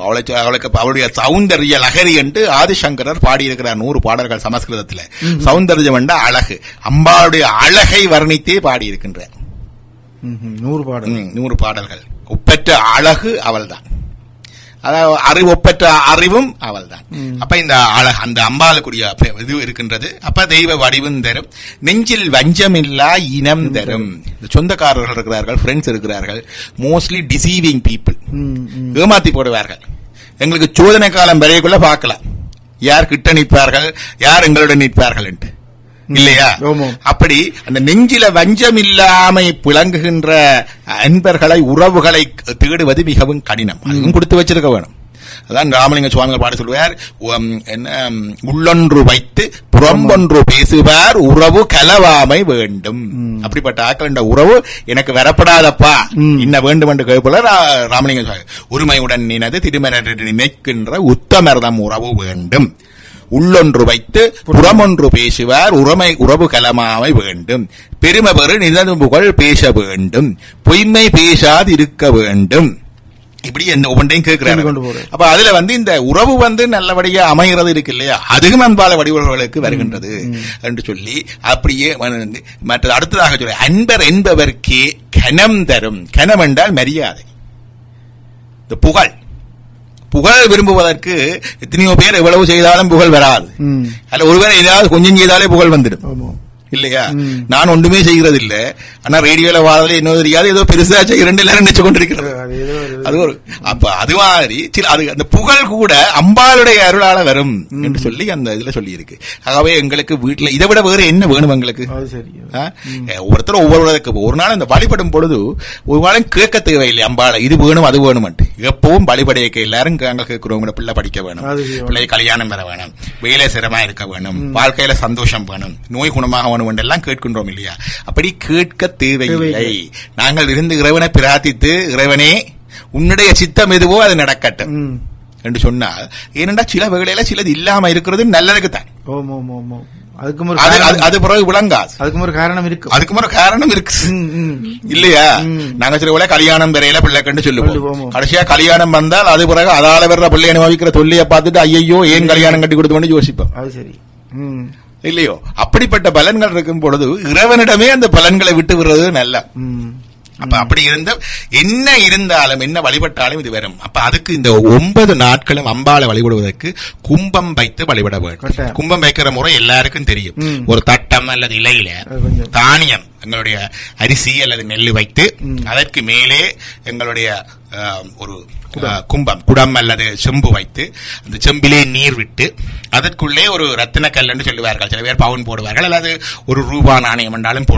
அவளுக்கு அவளுடைய சௌந்தர்ய லகரி என்று ஆதிசங்கரர் பாடியிருக்கிறார் 100 பாடல்கள் சமஸ்கிருதத்தில். சௌந்தர்யம் என்ற அழகு, அம்பாளுடைய அழகை வர்ணித்தே பாடியிருக்கின்றார் 100 பாடல்கள். ஒப்பற்ற அழகு அவள்தான், அதாவது ஒப்பற்ற அறிவும் அவள் தான். அப்ப இந்த அந்த அம்பாளுக்குரிய இது இருக்கின்றது. அப்ப தெய்வ வடிவும் தரும், நெஞ்சில் வஞ்சமில்லா இனம் தரும். சொந்தக்காரர்கள் இருக்கிறார்கள், ஃப்ரெண்ட்ஸ் இருக்கிறார்கள், மோஸ்ட்லி டிசீவிங் பீப்புள், ஏமாத்தி போடுவார்கள். எங்களுக்கு சோதனை காலம் வரைக்குள்ள பார்க்கலாம் யார் கிட்ட நிற்பார்கள், யார் எங்களுடன் நிற்பார்கள் என்று, இல்லையா? அப்படி அந்த நெஞ்சில வஞ்சம் இல்லாமை பிளங்குகின்ற அன்பர்களை, உறவுகளை தேடுவது மிகவும் கடினம். அதுவும் கொடுத்து வச்சிருக்க வேணும். அதான் ராமலிங்க சுவாமிகள் பாட சொல்லுவார், உள்ளொன்று வைத்து புறம்பொன்று பேசுவார், உறவு கலவாமை வேண்டும். அப்படிப்பட்ட ஆக்கள் உறவு எனக்கு வரப்படாதப்பா, இன்ன வேண்டும் என்று கேட்போல ராமலிங்க சுவாமி, உரிமையுடன் நினைத்து திருமண நினைக்கின்ற உத்தமர்தம் உறவு வேண்டும். உள்ளொன்று வைத்து புறமொன்று பேசுவார், உறவு கலமாமை வேண்டும். பெருமை பெரு நிதன் புகழ் பேச வேண்டும், பொய்மை பேசாது இருக்க வேண்டும். இப்படி ஒவ்வொன்றையும் கேட்கிறாரு. அப்ப அதுல இந்த உறவு நல்லபடியா அமைகிறது இருக்கு இல்லையா, அதுவும் அன்பால வடிவர்களுக்கு வருகின்றது என்று சொல்லி அப்படியே மற்ற அடுத்ததாக சொல்ல, அன்பர் என்பவர்க்கே கனம் தரும். கனம் என்றால் மரியாதை, இந்த புகழ். புகழ் விரும்புவதற்கு எத்தனையோ பேர் எவ்வளவு செய்தாலும் புகழ் வராது. அல்ல ஒருவர் ஏதாவது கொஞ்சம் செய்தாலே புகழ் வந்துடும், இல்லையா? நான் ஒன்றுமே செய்கிறது இல்ல, ஆனா ரேடியோல வாழல என்ன தெரியாது, ஏதோ பெருசா செய்யறேன் எல்லாரும் நினைச்சு கொண்டிருக்கிறது. அது ஒரு அப்ப அது மாதிரி அது அந்த புகழ் கூட அம்பாளுடைய அருளால வரும் என்று சொல்லி அந்த இதுல சொல்லி இருக்கு. ஆகவே எங்களுக்கு வீட்டுல இதை விட வேற என்ன வேணும் எங்களுக்கு? ஒவ்வொருத்தரும் ஒவ்வொரு ஒரு நாள் அந்த வழிபடும் பொழுது ஒரு நாளும் கேட்க தேவையில்லை அம்பாளை இது வேணும் அது வேணும். எப்பவும் வழிபடையக்க எல்லாரும் நாங்கள் கேட்கிறோம், பிள்ளை படிக்க வேணும், பிள்ளை கல்யாணம் பெற வேணும், வேலை சிரமமா இருக்க வேணும், வாழ்க்கையில சந்தோஷம் வேணும், நோய் குணமாக எல்லாம் கேட்கின்றோம் இல்லையா? அப்படி கேட்க தேவையில்லை. நாங்கள் இருந்து இறைவனை பிரார்த்தித்து, இறைவனே உன்னுடைய சித்தம் எதுவோ அது நடக்கட்டும் என்று சொன்னால், ஏனென்றா சில வேளையில சிலது இல்லாம இருக்கிறது நல்லதுக்குத்தான். அது பிறகு விளங்காது. அதுக்கு ஒரு காரணம் இருக்கு, அதுக்கு ஒரு காரணம் இருக்கு இல்லையா? நாங்க சில வேலை கல்யாணம் பெறையில பிள்ளை கண்டு சொல்லுவோம், கடைசியா கல்யாணம் வந்தால் அது பிறகு அதால வர்ற பிள்ளை அனுபவிக்கிற தொல்லையை பார்த்துட்டு ஐயோ ஏன் கல்யாணம் கட்டி கொடுத்தோம்னு யோசிப்போம், இல்லையோ? அப்படிப்பட்ட பலன்கள் இருக்கும் பொழுது இறைவனிடமே அந்த பலன்களை விட்டு விடுறது நல்ல. அப்ப அப்படி இருந்த என்ன இருந்தாலும் என்ன வழிபட்டாலும் இது வரும். அப்ப அதுக்கு இந்த 9 நாட்களும் அம்பாளை வழிபடுவதற்கு கும்பம் வைத்து வழிபட வேண்டும். கும்பம் வைக்கிற முறை எல்லாருக்கும் தெரியும். ஒரு தட்டம் அல்லது இலையில தானியம் எங்களுடைய அரிசி அல்லது நெல் வைத்து அதற்கு மேலே எங்களுடைய ஒரு குடம் அல்லது செம்பு வைத்து அந்த செம்பிலே நீர் விட்டு அதற்குள்ளே ஒரு ரத்தினக்கல் என்று சொல்லுவார்கள். சில பேர் பவுன் போடுவார்கள், அல்லது ஒரு ரூபா நாணயம் என்றாலும்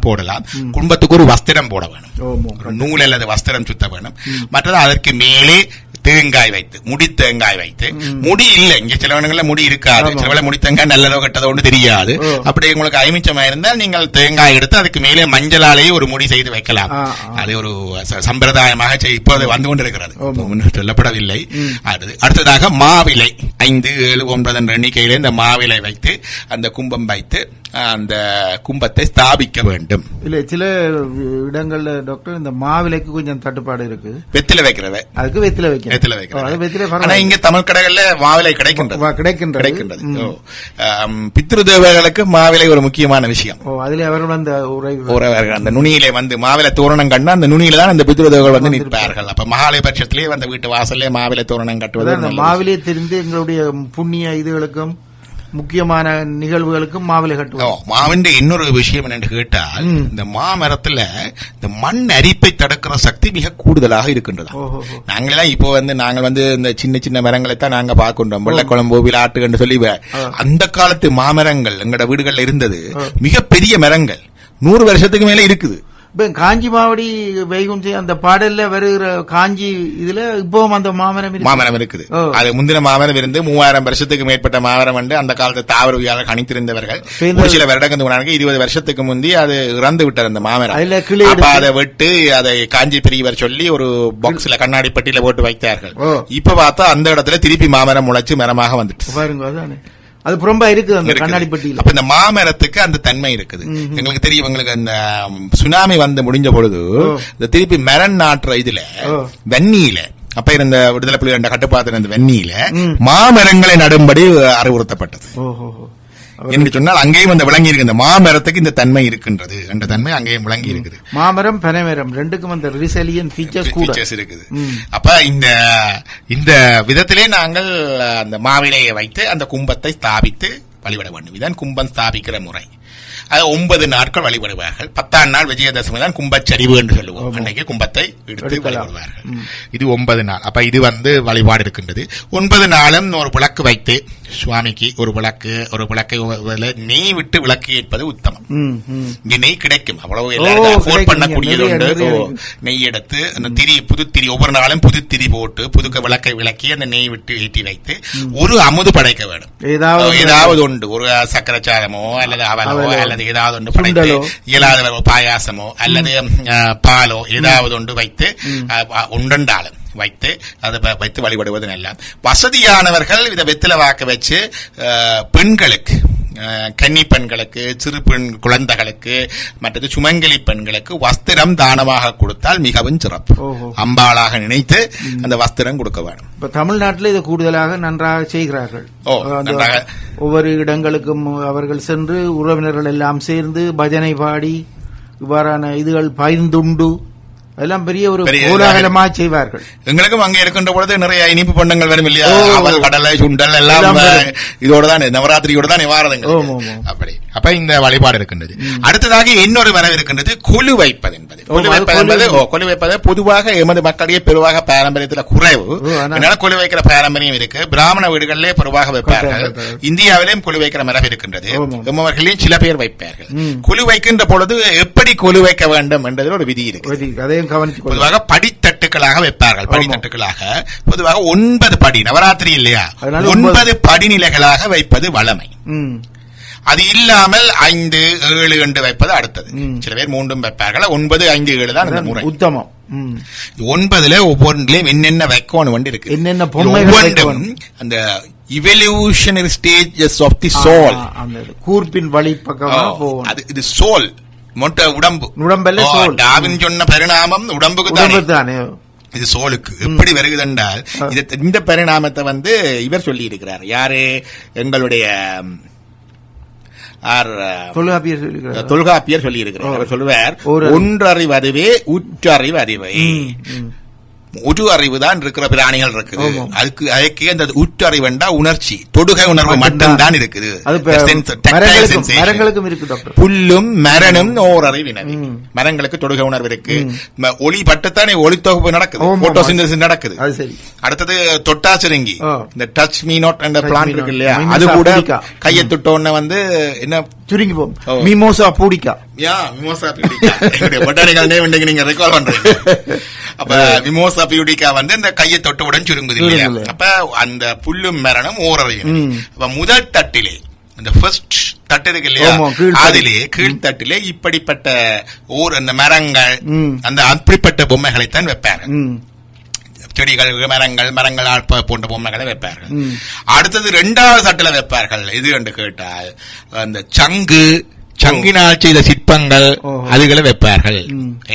போடலாம். குடும்பத்துக்கு ஒரு வஸ்திரம் போட வேணும், ஒரு நூல் அல்லது வஸ்திரம் சுத்த வேணும். மற்றது அதற்கு மேலே தேங்காய் வைத்து, முடி தேங்காய் வைத்து, முடி இல்ல இங்க சில இடங்கள்ல முடி இருக்காது, சில முடி தேங்காய் நல்லதோ கெட்டதோ ஒன்று தெரியாது. அப்படி உங்களுக்கு ஐமிச்சமா இருந்தால் நீங்கள் தேங்காய் எடுத்து அதுக்கு மேலே மஞ்சளாலேயே ஒரு முடி செய்து வைக்கலாம். அது ஒரு சம்பிரதாயமாக இப்போது வந்து கொண்டிருக்கிறது, சொல்லப்படவில்லை. அடுத்ததாக மாவிலை 5, 7, 9 என்ற எண்ணிக்கையில இந்த மாவிலை வைத்து அந்த கும்பம் வைத்து அந்த கும்பத்தை ஸ்தாபிக்க வேண்டும். இல்ல சில இடங்கள்ல டாக்டர் இந்த மாவிலைக்கு கொஞ்சம் தட்டுப்பாடு இருக்கு. வெத்தில வைக்கிறவ அதுக்கு வெத்தில வைக்கிறேன். இங்க தமிழ் கடைகள்ல மாவிலை கிடைக்கின்றது. பித்ரு தேவர்களுக்கு மாவிலை ஒரு முக்கியமான விஷயம். அதுல அவர்கள் அந்த நுனியிலே வந்து மாவிலை தோரணம் கண்டு அந்த நுனியில தான் அந்த பித்ரு தேவர்கள் வந்து நிற்பார்கள். அப்ப மகாலய பட்சத்திலேயே அந்த வீட்டு வாசல்லே மாவிலை தோரணம் கட்டுவது. மாவிலை தெரிந்து எங்களுடைய புண்ணிய இதுகளுக்கும் முக்கியமான நிகழ்வுகளுக்கும் மாவிலை கட்டுவோம். மாவின் இன்னொரு விஷயம் என்னன்னு கேட்டால், இந்த மாமரத்துல இந்த மண் அரிப்பை தடுக்கிற சக்தி மிக கூடுதலாக இருக்கின்றது. நாங்களெல்லாம் இப்போ நாங்கள் இந்த சின்ன சின்ன மரங்களை தான் நாங்க பார்க்கின்றோம், வெள்ளக்குழம்பு விளாட்டு என்று சொல்லி. அந்த காலத்து மாமரங்கள் எங்களோட வீடுகள்ல இருந்தது மிகப்பெரிய மரங்கள், 100 வருஷத்துக்கு மேல இருக்குது. காஞ்சி மாவடி வைகுண்டி அந்த பாடல்ல வருகிற காஞ்சி இதுல இப்பவும் அந்த மாமரம் இருக்குது. அது முந்தின மாமரம் இருந்து 3000 வருஷத்துக்கு மேற்பட்ட மாமரம் வந்து அந்த காலத்து தாவரவியாளர் கணித்திருந்தவர்கள். ஒரு சில வருடங்கள் 20 வருஷத்துக்கு முந்தி அது இறந்து விட்டார் அந்த மாமரம். அதை விட்டு அதை காஞ்சி பெரியவர் சொல்லி ஒரு பாக்ஸ்ல கண்ணாடி பெட்டியில போட்டு வைத்தார்கள். இப்ப பார்த்தா அந்த இடத்துல திருப்பி மாமரம் முளைச்சு மரமாக வந்துட்டு பாருங்க. அது ரொம்ப இருக்குது அந்த கண்ணாடி பெட்டியில. அப்ப இந்த மாமரத்துக்கு அந்த தன்மை இருக்குது. எங்களுக்கு தெரியும், எங்களுக்கு அந்த சுனாமி வந்து முடிஞ்ச பொழுது இந்த திருப்பி மரம் நாட்டுற இதுல வெந்நீல அப்ப இருந்த விடுதலை புலிகள் கட்டுப்பாட்டு இந்த வெந்நீல மாமரங்களை நடும்படி அறிவுறுத்தப்பட்டது. என்று சொன்னால் அங்கேயும் அந்த விளங்கி இருக்கு, இந்த மாமரத்துக்கு இந்த தன்மை இருக்கின்றது என்ற தன்மை அங்கேயும் விளங்கி இருக்குது. மாமரம் பனைமரம் ரெண்டுக்கும் அந்த ரிசலியன் ஃபீச்சர்ஸ் இருக்குது. அப்ப இந்த விதத்திலே நாங்கள் அந்த மாவிலையை வைத்து அந்த கும்பத்தை ஸ்தாபித்து வழிபட வேண்டும். இதான் கும்பம் ஸ்தாபிக்கிற முறை. அது 9 நாட்கள் வழிபடுவார்கள். 10ஆம் நாள் விஜயதசமி தான் கும்பச்சரிவு என்று சொல்லுவோம். அன்னைக்கு கும்பத்தை எடுத்து வழிபடுவார்கள். இது 9 நாள். அப்ப இது வழிபாடு இருக்கின்றது. 9 நாளும் ஒரு விளக்கு வைத்து சுவாமிக்கு ஒரு விளக்கை நெய் விட்டு விளக்கு ஏற்பது உத்தமம். இங்க நெய் கிடைக்கும், அவ்வளவு எல்லாருக்கும் அஃபோர்ட் பண்ணக்கூடியது உண்டு. நெய் எடுத்து அந்த புதுத்திரி ஒவ்வொரு நாளும் புதுத்திரி போட்டு புதுக்க விளக்கை விளக்கி அந்த நெய் விட்டு ஏற்றி வைத்து ஒரு அமுது படைக்க வேண்டும். ஏதாவது உண்டு, ஒரு சக்கரச்சாரமோ அல்லது அவலோ அல்லது ஏதாவது ஒன்று படைத்து, இயலாத பாயாசமோ அல்லது பாலோ ஏதாவது ஒன்று வைத்து உண்டாலும் வைத்து அதை வைத்து வழிபடுவது நல்ல. வசதியானவர்கள் இதை வெத்தில வாக்க வச்சு பெண்களுக்கு, கன்னி பெண்களுக்கு, சிறு பெண் குழந்தைகளுக்கு, மற்றது சுமங்கலி பெண்களுக்கு வஸ்திரம் தானமாக கொடுத்தால் மிகவும் சிறப்பு. அம்பாளாக நினைத்து அந்த வஸ்திரம் கொடுக்க வேண்டும். இப்ப தமிழ்நாட்டில் இதை கூடுதலாக நன்றாக செய்கிறார்கள். ஒவ்வொரு இடங்களுக்கும் அவர்கள் சென்று உறவினர்கள் எல்லாம் சேர்ந்து பஜனை பாடி இவ்வாறான இதுகள் பகிர்ந்துண்டு அதெல்லாம் பெரிய ஒரு கோலாகலமா செய்வார்கள். எங்களுக்கும் அங்கே இருக்கின்ற பொழுது நிறைய இனிப்பு பண்டங்கள் வரும் இல்லையா, அவல், கடலை, சுண்டல் எல்லாம் இதோட தான் நவராத்திரியோட தான் நிவாரணங்கள். அப்படி அப்ப இந்த வழிபாடு இருக்கின்றது. அடுத்ததாக இன்னொரு வரவு இருக்கின்றது, கொலு வைப்பது என்பது. கொலு வைப்பது பொதுவாக எமது மக்களிடையே பெருவாக பாரம்பரியத்தில் குறைவு. கொலு வைக்கிற பாரம்பரியம் இருக்கு. பிராமண வீடுகளிலே பெருவாக வைப்பார்கள். இந்தியாவிலேயும் கொலு வைக்கிற மரபு இருக்கின்றது. எம்மவர்களையும் சில பேர் வைப்பார்கள். கொலு வைக்கின்ற பொழுது எப்படி கொலு வைக்க வேண்டும் என்றதில் ஒரு விதி இருக்கு. பொதுவாக படித்தட்டுகளாக வைப்பார்கள். படித்தட்டுகளாக பொதுவாக 9 படி, நவராத்திரி இல்லையா, 9 படிநிலைகளாக வைப்பது வழமை. அது இல்லாமல் 5, 7 என்று வைப்பது அடுத்தது. சில பேர் 3 வைப்பார்கள். 9, 5, 7 தான் இந்த முறை உத்தமம். 9 ஒவ்வொன்றிலையும் என்னென்ன வைக்கணும் இருக்கு. என்னென்ன ஒவ்வொன்றும் அந்த இவல்யூஷனரி ஸ்டேஜஸ் ஆஃப் தி சோல், கூர்ப்பின் வழி பக்கமா போகும். அது இது சோல் மொட்டை உடம்பல்ல சோல். டாவின் சொன்ன பரிணாமம் உடம்புக்கு தானே, இது சோலுக்கு எப்படி வருகுதென்றால் இந்த பரிணாமத்தை இவர் சொல்லி இருக்கிறார். யாரு? எங்களுடைய தொல்காப்பியர் சொல்லி இருக்கிறார். அவர் சொல்லுவார், ஒன்றறிவதுவே உற்றறிவதுவே. ஒரு அறிவு தான் இருக்கிற பிராணிகள் இருக்குது. அதுக்கு அந்த உற்றறிவுண்டா உணர்ச்சி, தொடுகை உணர்வு மட்டும்தான் இருக்குது. புல்லும் மரனும் ஓரறிவினவி. மரங்களுக்கு தொடுகை உணர்வு இருக்கு. ஒளி பட்டுத்தானே ஒளி தொகுப்பு நடக்குது, போட்டோசிந்தசிஸ் நடக்குது. அடுத்தது தொட்டா சிறுங்கி, இந்த டச் மீ நாட் என்ற பிளான்ட் இருக்கு இல்லையா, அது கூட கையை தொட்டோன்னு வந்து என்ன சுருங்கி போகும். Mimosa pudica, mimosa pudica botanical name நீங்க ரெக்கார்ட் பண்றீங்க. அப்ப மிமோசா பியூடிகா வந்து இந்த கையை தொட்டவுடன் சுருங்குது இல்லையா. அப்ப அந்த புல்லும் மரணம் ஓரறிவு. அப்ப முதல் தட்டிலே, அந்த ஃபர்ஸ்ட் தட்டு இருக்கு இல்லையா, அதிலே கீழ்த்தட்டிலே இப்படிப்பட்ட அந்த மரங்கள், அந்த அப்படிப்பட்ட பொம்மைகளைத்தான் வைப்பார்கள். செடிகள், மரங்கள் போன்ற பொம்மைகளை வைப்பார்கள். அடுத்தது 2வது தட்டில வைப்பார்கள். இது என்று கேட்டால் அந்த சங்கினால் செய்த சிற்பங்கள், அதுகளை வைப்பார்கள்.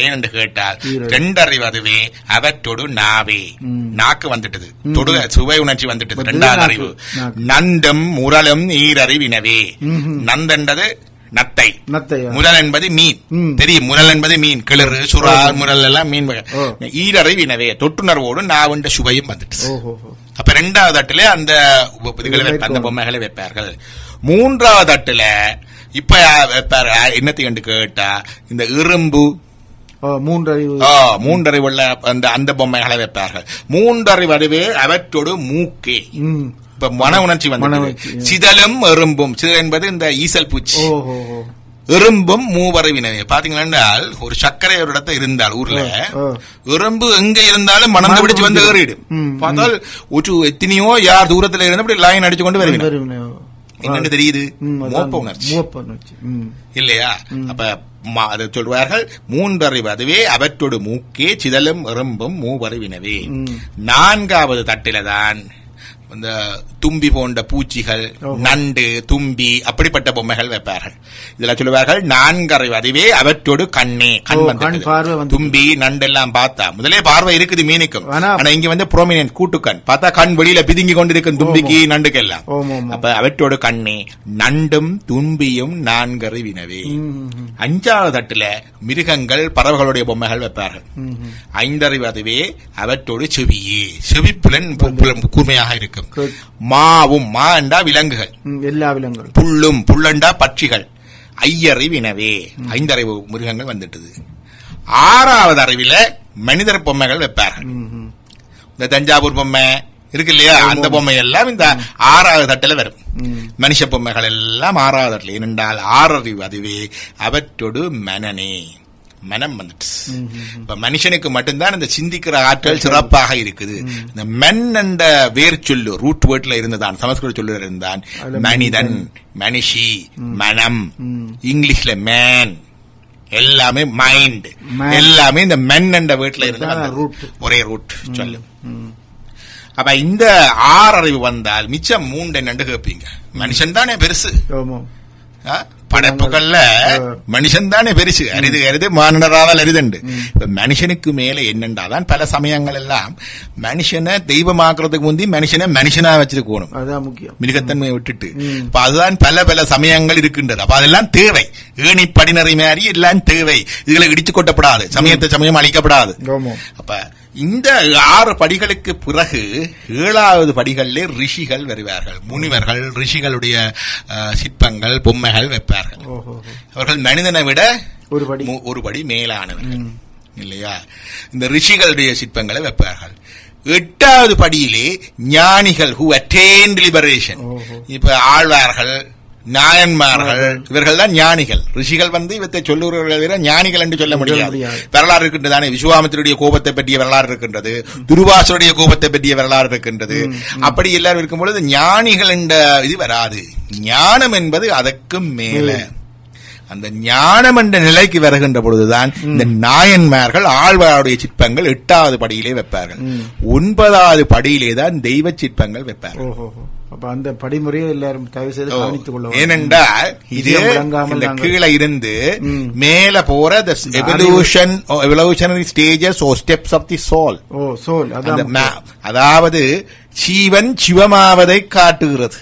ஏனென்று கேட்டால் 2 அறிவு அதுவே, அவற்றோடு நாவே, நாக்கு வந்துட்டது, தொடு சுவை உணர்ச்சி வந்துட்டது. 2வது அறிவு நண்டும் முரலும் ஈரறிவினவே. நந்தன்றது நத்தை, முரல் என்பது மீன். தெரியும், முரல் என்பது மீன், கிளறு, சுறா, முரல் எல்லாம் மீன். ஈரறிவினவே, தொட்டுணர்வோடு நாவுண்ட சுவையும் வந்துட்டு. அப்ப 2வது தட்டுல அந்த பொம்மைகளை வைப்பார்கள். 3வது தட்டுல இப்ப என்னத்தை கண்டு கேட்டா இந்த இரும்பு, மூன்றறிவுள்ள அந்த பொம்மைகளை வைப்பார்கள். 3 அறிவு அதுவே, அவற்றோடு மூக்கே. இப்ப மன உணர்ச்சி வந்து சிதலும் எறும்பும். சிதல் என்பது இந்த ஈசல் பூச்சி, எறும்பும் மூவறிவினவே. பாத்தீங்கன்னா ஒரு சர்க்கரை ஒரு இடத்துல இருந்தால் ஊர்ல, எறும்பு எங்க இருந்தாலும் மணந்து பிடிச்சு வந்து ஏறிடும். பார்த்தால் ஒரு எத்தனையோ யார் தூரத்துல இருந்து அப்படி லைன் அடிச்சு கொண்டு வருவீங்க. என்னன்னு தெரியுது, மோப்ப உணர்ச்சி இல்லையா. அப்ப அதை சொல்வார்கள் 3 அறிவு அதுவே, அவற்றோடு மூக்கே, சிதலும் எறும்பும் மூவறிவினவே. 4வது தட்டில்தான் இந்த தும்பி போன்ற பூச்சிகள், நண்டு, தும்பி, அப்படிப்பட்ட பொம்மைகள் வைப்பார்கள். இதுல சொல்லுவார்கள் 4 அறிவு அதுவே, அவற்றோடு கண்ணே, கண் வந்து தும்பி நண்டு எல்லாம் பார்த்தா முதலே பார்வை இருக்குது மீனுக்கும், ஆனா இங்க வந்து ப்ரோமினன்ட் கூட்டுக்கண் பார்த்தா கண் வெளியில பிதுங்கி கொண்டிருக்கும் தும்பிக்கு நண்டுக்கு எல்லாம். அப்ப அவற்றோடு கண்ணே, நண்டும் தும்பியும் 4 அறிவினவே. 5வது தட்டுல மிருகங்கள், பறவைகளுடைய பொம்மைகள் வைப்பார்கள். 5 அறிவு அதுவே, அவற்றோடு செவியே, செவிப்புலன் கூர்மையாக இருக்கும். மாவும், மா என்றா விலங்குகள், எல்லா விலங்குகள். புல்லும், புல்லண்டா பட்சிகள். ஐயறிவினவே, 5 அறிவு மிருகங்கள் வந்துட்டது. 6வது அறிவில மனிதர் பொம்மைகள் வைப்பார்கள். இந்த தஞ்சாவூர் பொம்மை இருக்கு இல்லையா, அந்த பொம்மை எல்லாம் இந்த 6வது தட்டில வரும். மனுஷ பொம்மைகள் எல்லாம் 6வது தட்டில். ஏனென்றால் 6 அறிவு அதுவே, அவற்றோடு மனனே, மனம் வந்துட்டு. இப்ப மனுஷனுக்கு மட்டும்தான் இந்த சிந்திக்கிற ஆற்றல் சிறப்பாக இருக்குது. இந்த மென் என்ற வேர் சொல்லு ரூட் வேர்ட்ல இருந்துதான், சமஸ்கிருத சொல்லு இருந்தான். மனிதன், மனுஷி, மனம், இங்கிலீஷ்ல மேன், எல்லாமே மைண்ட், எல்லாமே இந்த மென் என்ற வேர்ட்ல இருந்து ஒரே ரூட் சொல்லு. அப்ப இந்த 6 அறிவு வந்தால் மிச்சம் 3 என்னண்டு கேட்பீங்க. மனுஷன் தானே பெருசு, படைப்புகள்ல மனுஷன் தானே பெருசு, அரிது அரிது மானிடரால் அரிதுண்டு. இப்ப மனுஷனுக்கு மேல என்னண்டாதான் பல சமயங்கள் எல்லாம் மனுஷனை தெய்வமாக்குறதுக்கு முந்தி மனுஷனை மனுஷனா வச்சிருக்கணும், அதான் முக்கியம், மிருகத்தன்மையை விட்டுட்டு. இப்ப அதுதான் பல பல சமயங்கள் இருக்கின்றது. அப்ப அதெல்லாம் தேவை, ஏணி படிநறை மாதிரி எல்லாம் தேவை. இதுகளை இடிச்சு கொட்டப்படாது, சமயத்தை சமயம் அழிக்கப்படாது. அப்ப இந்த 6 படிகளுக்கு பிறகு 7வது படிகளிலே ரிஷிகள் வருவார்கள். முனிவர்கள் ரிஷிகளுடைய சிற்பங்கள், பொம்மைகள் வைப்பார்கள். அவர்கள் மனிதனை விட ஒரு படி மேலானவர்கள் இல்லையா. இந்த ரிஷிகளுடைய சிற்பங்களை வைப்பார்கள். 8வது படியிலே ஞானிகள், who attained liberation. இப்ப ஆழ்வார்கள், நாயன்மார்கள், இவர்கள் தான் ஞானிகள். ரிஷிகள் வந்து இவத்தை சொல்லுகிறவர்களை ஞானிகள் என்று சொல்ல முடியாது. வரலாறு இருக்கின்றதானே, விஸ்வாமித்திரருடைய கோபத்தை பற்றிய வரலாறு இருக்கின்றது, துர்வாசருடைய கோபத்தை பற்றிய வரலாறு இருக்கின்றது. அப்படி எல்லாரும் இருக்கும் பொழுது ஞானிகள் என்ற இது வராது. ஞானம் என்பது அதற்கு மேல, அந்த ஞானம் என்ற நிலைக்கு வருகின்ற பொழுதுதான் இந்த நாயன்மார்கள் ஆழ்வாருடைய சிற்பங்கள் 8வது படியிலே வைப்பார்கள். 9வது படியிலே தான் தெய்வ சிற்பங்கள் வைப்பார்கள். அப்ப அந்த படிமுறையை எல்லாரும் தயவு செய்து கவனித்துக் கொள்ள. ஏனென்றால் இது இந்த கீழே இருந்து மேல போற evolutionary stages or steps of the soul. அதாவது ஜீவன் சிவமாவதை காட்டுகிறது.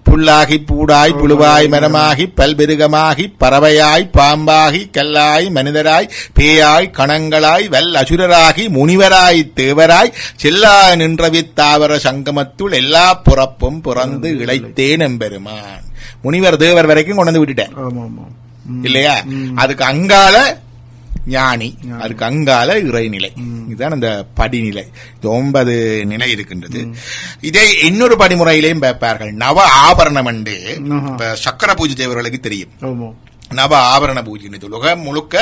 புல்லாகி பூடாய் புழுவாய் மரமாகி பல்பெருகமாகி பறவையாய் பாம்பாகி கல்லாய் மனிதராய் பேயாய் கணங்களாய் வல் அசுரராகி முனிவராய் தேவராய் செல்லா நின்றவித்தாவர சங்கமத்துள் எல்லா புறப்பும் பிறந்து இழைத்தேன் எம்பெருமான். முனிவர் தேவர் வரைக்கும் கொண்டு வந்து விட்டுட்டேன் இல்லையா? அதுக்கு அங்கால ஞானி, அதுக்கு அங்கால இறைநிலை. இதுதான் அந்த படிநிலை. 9 நிலை இருக்கின்றது. இதை இன்னொரு படிமுறையிலையும் பார்ப்பார்கள். நவ ஆபரணம் என்று சக்கர பூஜை தேவர்களுக்கு தெரியும். நவ ஆபரண பூஜை உலகம் முழுக்க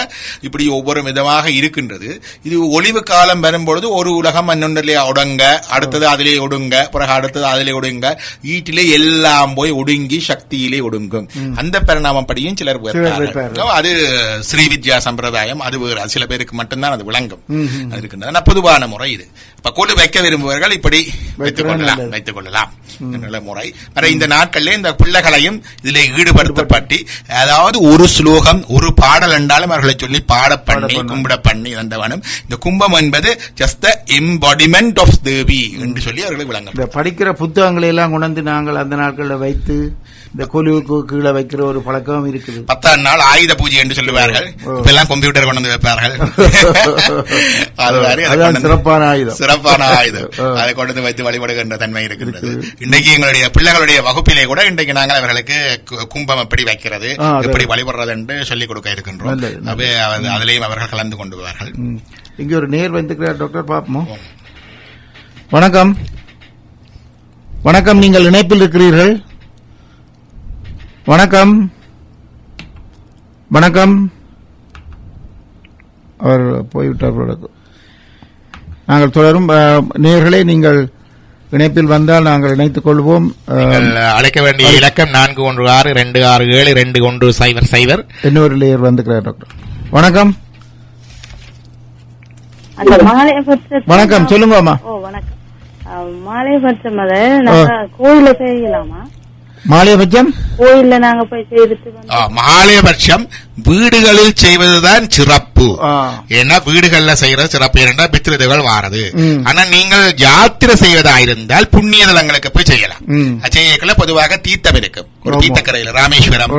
இப்படி ஒவ்வொரு விதமாக இருக்கின்றது. இது ஒளிவு காலம் வரும்பொழுது ஒரு உலகம் இன்னொன்றிலே ஒடுங்க, அடுத்தது அதிலே ஒடுங்க, பிறகு அடுத்தது அதிலே ஒடுங்க, ஈட்டிலே எல்லாம் போய் ஒடுங்கி சக்தியிலே ஒடுங்கும். அந்த பரிணாமப்படியும் சிலர் அது ஸ்ரீ வித்யா சம்பிரதாயம். அது வேறு சில பேருக்கு மட்டும்தான் அது விளங்கும். அது இருக்கின்றது பொதுவான முறை. இது இப்ப கொண்டு வைக்க விரும்புவர்கள் இப்படி வைத்துக் கொள்ளலாம் நல்ல முறை. இந்த நாட்களில் இந்த பிள்ளைகளையும் இதில் ஈடுபடுத்தப்பட்டு, அதாவது ஒரு ஸ்லோகம் ஒரு பாடல் என்றாலும் அவர்களை சொல்லி பாட பண்ணி கும்பிட பண்ணி வந்தவனும். இந்த கும்பம் என்பது ஜஸ்ட் எம்பாடிமெண்ட் ஆஃப் தேவி என்று சொல்லி அவர்களை விளங்க. படிக்கிற புத்தகங்களை எல்லாம் கொண்டு நாங்கள் அந்த நாட்களில் வைத்து இந்த கொலுவுக்கு கீழே வைக்கிற ஒரு பழக்கம் இருக்குது. 10ஆம் நாள் ஆயுத பூஜை என்று சொல்லுவார்கள். இப்பெல்லாம் கம்ப்யூட்டர் கொண்டு வந்து வைப்பார்கள். சிறப்பான ஆயுதம் அதை கொண்டு வைத்து வழிபடுகின்ற தன்மை இருக்கிறது. இன்றைக்கு எங்களுடைய பிள்ளைகளுடைய வகுப்பிலே கூட இன்றைக்கு நாங்கள் அவர்களுக்கு கும்பம் எப்படி வைக்கிறது, எப்படி வழிபடுறது என்று சொல்லிக் கொடுக்க இருக்கின்றோம். அதிலேயும் அவர்கள் கலந்து கொண்டுவார்கள். இங்க ஒரு நேர் வந்துக்கிறார் டாக்டர் பாப்போம். வணக்கம். வணக்கம், நீங்கள் இணைப்பில் இருக்கிறீர்கள். வணக்கம். வணக்கம். அவர் போய்விட்டார். நாங்கள் தொடரும். நேயர்களே, நீங்கள் இணைப்பில் வந்தால் நாங்கள் இணைத்துக் கொள்வோம். அழைக்க வேண்டிய இலக்கம் 4162672100. இன்னொரு லேயர் வந்துக்கிறார் டாக்டர். வணக்கம். வணக்கம், சொல்லுங்க அம்மா. மாலைபட்சம் கோயில செய்யலாமா? மாலைபட்சம் கோயில்ல நாங்க போய் செய்துட்டு மாலைபட்சம் வீடுகளில் செய்வதுதான் சிறப்பு. ஏன்னா வீடுகள்ல செய்யறது சிறப்பு. ஏன்னா பித்ருதேவர்கள் வாரது. ஆனா நீங்கள் யாத்திரை செய்வதாயிருந்தால் புண்ணிய தலங்களுக்கு போய் செய்யலாம். செய்யல பொதுவாக தீர்த்தம் இருக்கும். ஒரு தீர்த்தக்கரையில் ராமேஸ்வரம்,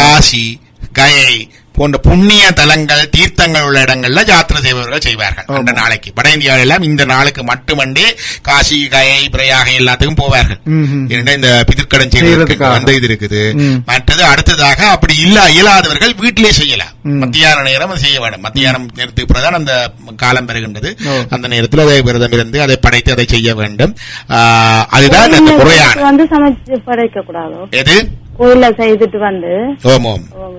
காசி, கயை போன்ற புண்ணிய தலங்கள் தீர்த்தங்கள் உள்ள இடங்கள்ல யாத்திரை செய்பவர்கள் செய்வார்கள். அந்த நாளைக்கு வட இந்தியாவில் எல்லாம் இந்த நாளுக்கு மட்டுமண்டே காசி, கயை, பிரயாக எல்லாத்துக்கும் போவார்கள். இந்த பிதிர்க்கடன் செய்வதற்கு வந்து இது இருக்குது. மற்றது அடுத்ததாக அப்படி இயலாதவர்கள் வீட்டிலே செய்யலாம். மத்தியான நேரம் செய்ய வேண்டும். மத்தியானம் நேரத்துக்கு பிறகுதான் அந்த காலம் பெறுகின்றது. அந்த நேரத்தில் அதை விரதம் இருந்து அதை படைத்து அதை செய்ய வேண்டும். அதுதான் அந்த முறையான சமைச்சு படைக்க கூடாது. எது கோயில செய்துட்டு வந்து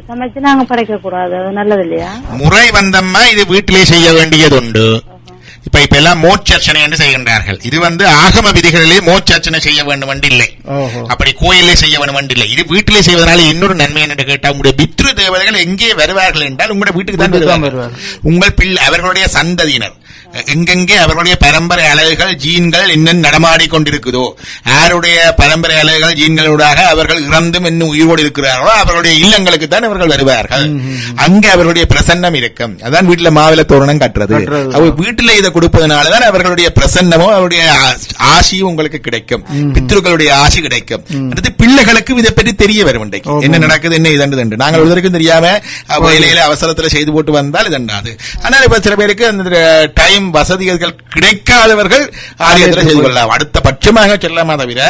சமைச்சு நாங்க படைக்க கூடாது. நல்லது இல்லையா? முறை வந்தம்மா இது வீட்டிலே செய்ய வேண்டியதுண்டு. இப்ப எல்லாம் மோட்சர்ச்சனை என்று செய்கின்றார்கள். இது ஆகம விதிகளிலே மோட்சர்ச்சனை செய்ய வேண்டும் என்று இல்லை. அப்படி கோயிலே செய்ய வேண்டும் என்று இல்லை. இது வீட்டிலே செய்வதனால இன்னொரு நன்மை என்று கேட்டா, உங்களுடைய பித்ரு தேவதைகள் எங்கே வருவார்கள் என்றால் உங்களுடைய வீட்டுக்கு தான் வருவார்கள். உங்கள் பிள்ளை அவர்களுடைய சந்ததியினர் எங்கெங்கே அவர்களுடைய பரம்பரை அலைகள் ஜீன்கள் இன்னும் நடமாடிக் கொண்டிருக்குதோ, யாருடைய பரம்பரை அலைகள் ஜீன்களூடாக அவர்கள் இறந்தும் இன்னும் உயிரோடு இருக்கிறார்களோ அவர்களுடைய இல்லங்களுக்கு தான் அவர்கள் வருவார்கள். அங்கே அவர்களுடைய பிரசன்னம் இருக்கும். அதான் வீட்டுல மாவில தோரணம் கட்டுறது. அவர் வீட்டில இதை கொடுப்பதனாலதான் அவர்களுடைய பிரசன்னமும் அவருடைய ஆசியும் உங்களுக்கு கிடைக்கும். பித்ருக்களுடைய ஆசி கிடைக்கும். அடுத்து பிள்ளைகளுக்கும் இதை பற்றி தெரிய வரும். என்ன நடக்குது, என்ன இதண்டு நாங்கள் ஒருவருக்கும் தெரியாம இலையில அவசரத்துல செய்து போட்டு வந்தால் இதண்டாது. ஆனால் இப்ப சில பேருக்கு அந்த டைம் வசதிகள் கிடைக்காதவர்கள் ஆலயத்தில் செய்து கொள்ளலாம். அடுத்த பட்சமாக செல்லாம தவிர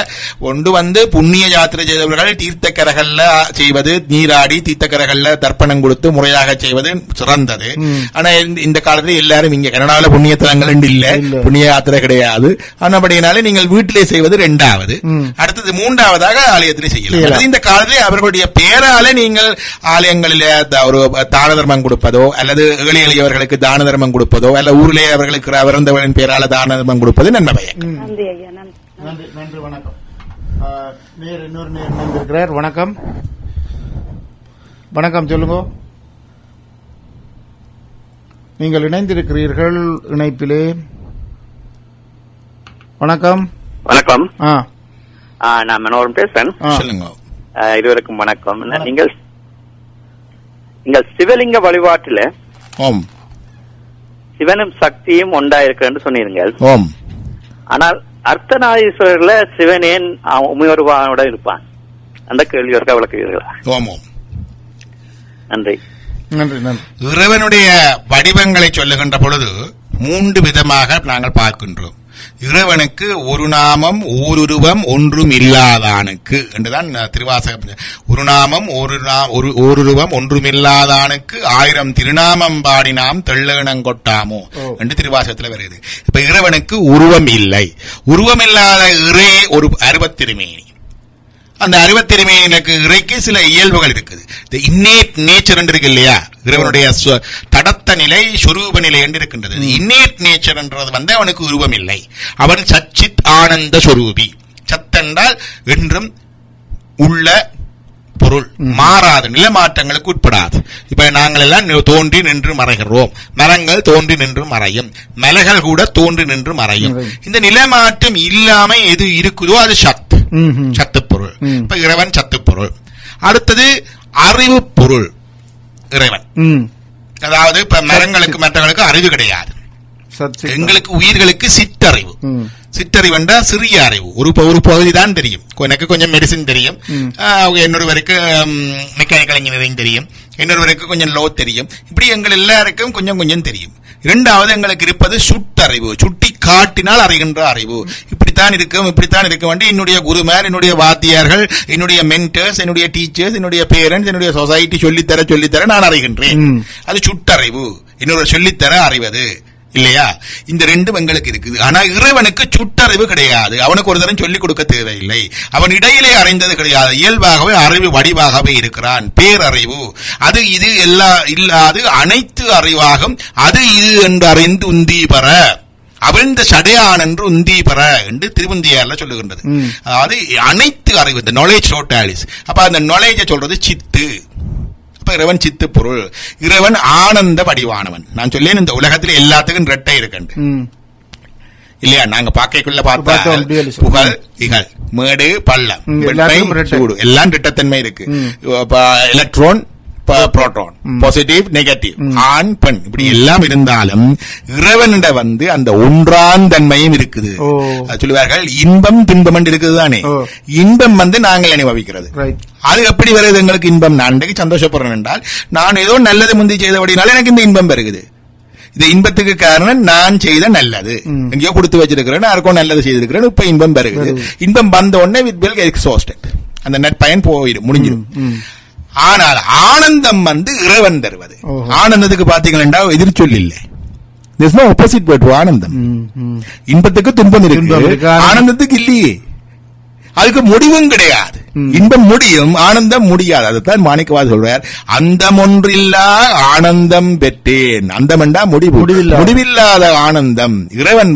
ஒன்று புண்ணிய யாத்திரை செய்தவர்கள் தீர்த்தக்கரைகள்ல செய்வது, நீராடி தீர்த்தக்கரைகள்ல தர்ப்பணம் கொடுத்து முறையாக செய்வது சிறந்தது. ஆனா இந்த காலத்துல எல்லாரும் இங்க கனடாவில் புண்ணிய தலங்கள் இல்ல, புண்ணிய யாத்திரை கிடையாது. ஆனபடினாலே நீங்கள் வீட்டிலே செய்வது 2வது. அடுத்தது 3வதாக ஆலயத்திலே செய்யலாம். இந்த காலத்திலே அவர்களுடைய பேரால நீங்கள் ஆலயங்களில் ஒரு தான தர்மம் கொடுப்பதோ அல்லது ஏழை எளியவர்களுக்கு தான தர்மம் கொடுப்பதோ அல்ல ஊரிலே அவர்களுக்கு அவரந்தவரின் பேரால தான தர்மம் கொடுப்பது நன்மை பயன். நன்றி. வணக்கம். இன்னொரு நேர் வணக்கம். வணக்கம், சொல்லுங்க. நீங்கள் இணைந்திருக்கிறீர்கள் இணைப்பிலே. வணக்கம். வணக்கம். நான் மனோரம் பேசுறேன். சொல்லுங்க. இருவருக்கும் வணக்கம். நீங்கள் சிவலிங்க வழிபாட்டில சிவனும் சக்தியும் ஒன்றா இருக்கு சொன்னீர்கள். ஆனால் அர்த்தநாரீஸ்வரர்ல சிவன் ஏன் உமையொருவானோட இருப்பான்? அந்த கேள்வியோட விளக்குவீர்களா? ஓமோம். நன்றி. நன்றி நன்றி. இறைவனுடைய வடிவங்களை சொல்லுகின்ற பொழுது 3 விதமாக நாங்கள் பார்க்கின்றோம். இறைவனுக்கு ஒரு நாமம் ஓருருவம் ஒன்றும் இல்லாதானுக்கு என்றுதான் திருவாசகம். ஒரு நாமம் ஓருருவம் ஒன்றுமில்லாதானுக்கு 1000 திருநாமம் பாடினாம் தெள்ளனங்கொட்டாமோ என்று திருவாசகத்தில் வருகிறது. இப்ப இறைவனுக்கு உருவம் இல்லை. உருவம் இல்லாத இறை ஒரு அருவத்திருமேனி. அந்த அருவத்திருமேனிக்கு இறைக்கு சில இயல்புகள் இருக்குது. இன்னேட் நேச்சர் என்று இருக்கு இல்லையா, இறைவனுடைய தடத்த நிலை சொரூப நிலை என்று இருக்கின்றது. இன்னேட் நேச்சர் என்றது அவனுக்கு உருவம் இல்லை. அவன் சச்சித் ஆனந்த சொரூபி. சத்தென்றால் என்றும் உள்ள பொருள், மாறாது, நிலமாற்றங்களுக்கு உட்படாது. இப்ப நாங்கள் எல்லாம் தோன்றி நின்று மறைகிறோம். மரங்கள் தோன்றி நின்று மறையும், மலைகள் கூட தோன்றி நின்று மறையும். இந்த நிலமாற்றம் இல்லாம எது இருக்குதோ அது சத்து பொருள். இப்ப இறைவன் சத்து பொருள். அடுத்தது அறிவு பொருள் இறைவன். அதாவது இப்ப மரங்களுக்கு மற்றவர்களுக்கு அறிவு கிடையாது. எங்களுக்கு உயிர்களுக்கு சிற்றறிவு. சிற்றறிவு என்றா சிறிய அறிவு. ஒரு பகுதி தான் தெரியும். எனக்கு கொஞ்சம் மெடிசின் தெரியும், இன்னொருவருக்கு மெக்கானிக்கல் இன்ஜினியரிங் தெரியும், இன்னொருவருக்கு கொஞ்சம் லோ தெரியும். இப்படி எங்கள் எல்லாருக்கும் கொஞ்சம் கொஞ்சம் தெரியும். இரண்டாவது எங்களுக்கு இருப்பது சுட்டறிவு. சுட்டி காட்டினால் அறிகின்ற அறிவு. இப்படித்தான் இருக்கும், இப்படித்தான் இருக்க வேண்டிய என்னுடைய குருமார், என்னுடைய வாத்தியார்கள், என்னுடைய மென்டர்ஸ், என்னுடைய டீச்சர்ஸ், என்னுடைய பேரண்ட்ஸ், என்னுடைய சொசைட்டி சொல்லித்தர நான் அறிகின்றேன். அது சுட்டறிவு. இன்னொரு சொல்லித்தர அறிவது இல்லையா? இந்த ரெண்டும் எங்களுக்கு இருக்குது. ஆனா இறைவனுக்கு சுட்டறிவு கிடையாது. அவனுக்கு ஒரு தரம் சொல்லிக் கொடுக்க தேவையில்லை. அவன் இடையிலே அறிந்தது கிடையாது. இயல்பாகவே அறிவு வடிவாகவே இருக்கிறான். பேரறிவு அது இது இல்லாது அனைத்து அறிவாகும். அது இது என்று அறிந்து உந்தி பெற அவிழ்ந்த சடையான் என்று உந்தி பெற என்று திருவந்தியார்ல சொல்லுகின்றது. அதாவது அனைத்து அறிவு, இந்த நாலேஜ் டோட்டாலிஸ். அப்ப அந்த நாலேஜை சொல்றது சித்து. இறைவன் சித்து பொருள். இறைவன் ஆனந்த வடிவானவன். நான் சொல்லேன், இந்த உலகத்தில் எல்லாத்துக்கும் ரெட்டை இருக்கு இல்லையா? நாங்க பாக்கைக்குள்ள பார்த்தா புகழ் இகழ், மேடு பள்ளம், சூடு எல்லாம் ரெட்டத்தன்மை இருக்கு. எலக்ட்ரான் புரோட்டான், பாசிட்டிவ் நெகட்டிவ், ஆண் பெண், இப்படி எல்லாம் இருந்தாலும் இறைவனிட அந்த ஒன்றாம் தன்மையும் இருக்குது. சொல்லுவார்கள் இன்பம் துன்பம் இருக்குது தானே. இன்பம் நாங்கள் அனுபவிக்கிறது. அது எப்படி வருது எங்களுக்கு இன்பம்? நான் இன்றைக்கு சந்தோஷப்படுறேன் என்றால் நான் ஏதோ நல்லது முந்தி செய்தபடினால எனக்கு இந்த இன்பம் வருகிறது. இந்த இன்பத்துக்கு காரணம் நான் செய்த நல்லது. எங்கேயோ கொடுத்து வச்சிருக்கிறேன், யாருக்கும் நல்லது செய்திருக்கிறேன், இப்ப இன்பம் வருகிறது. இன்பம் வந்த உடனே வித் வில் எக்ஸாஸ்டட், அந்த நெட் பயன் போயிடும், முடிஞ்சிடும். ஆனால் ஆனந்தம் இறைவன் தருவது. ஆனந்தத்துக்கு பாத்தீங்கன்னா எதிர்ச்சொல் இல்லை. There's no opposite word to ஆனந்தம். இன்பத்துக்கு துன்பம் இருக்கு, ஆனந்தத்துக்கு இல்லையே. அதுக்கு முடிவும் கிடையாது. இன்பம் முடியும், ஆனந்தம் முடியாது. அதுதான் மாணிக்கவாசகர் சொல்றார், அந்தம் ஒன்றில்லா ஆனந்தம் பெற்றேன். அந்தம் என்றா முடிவில்லாத ஆனந்தம். இறைவன்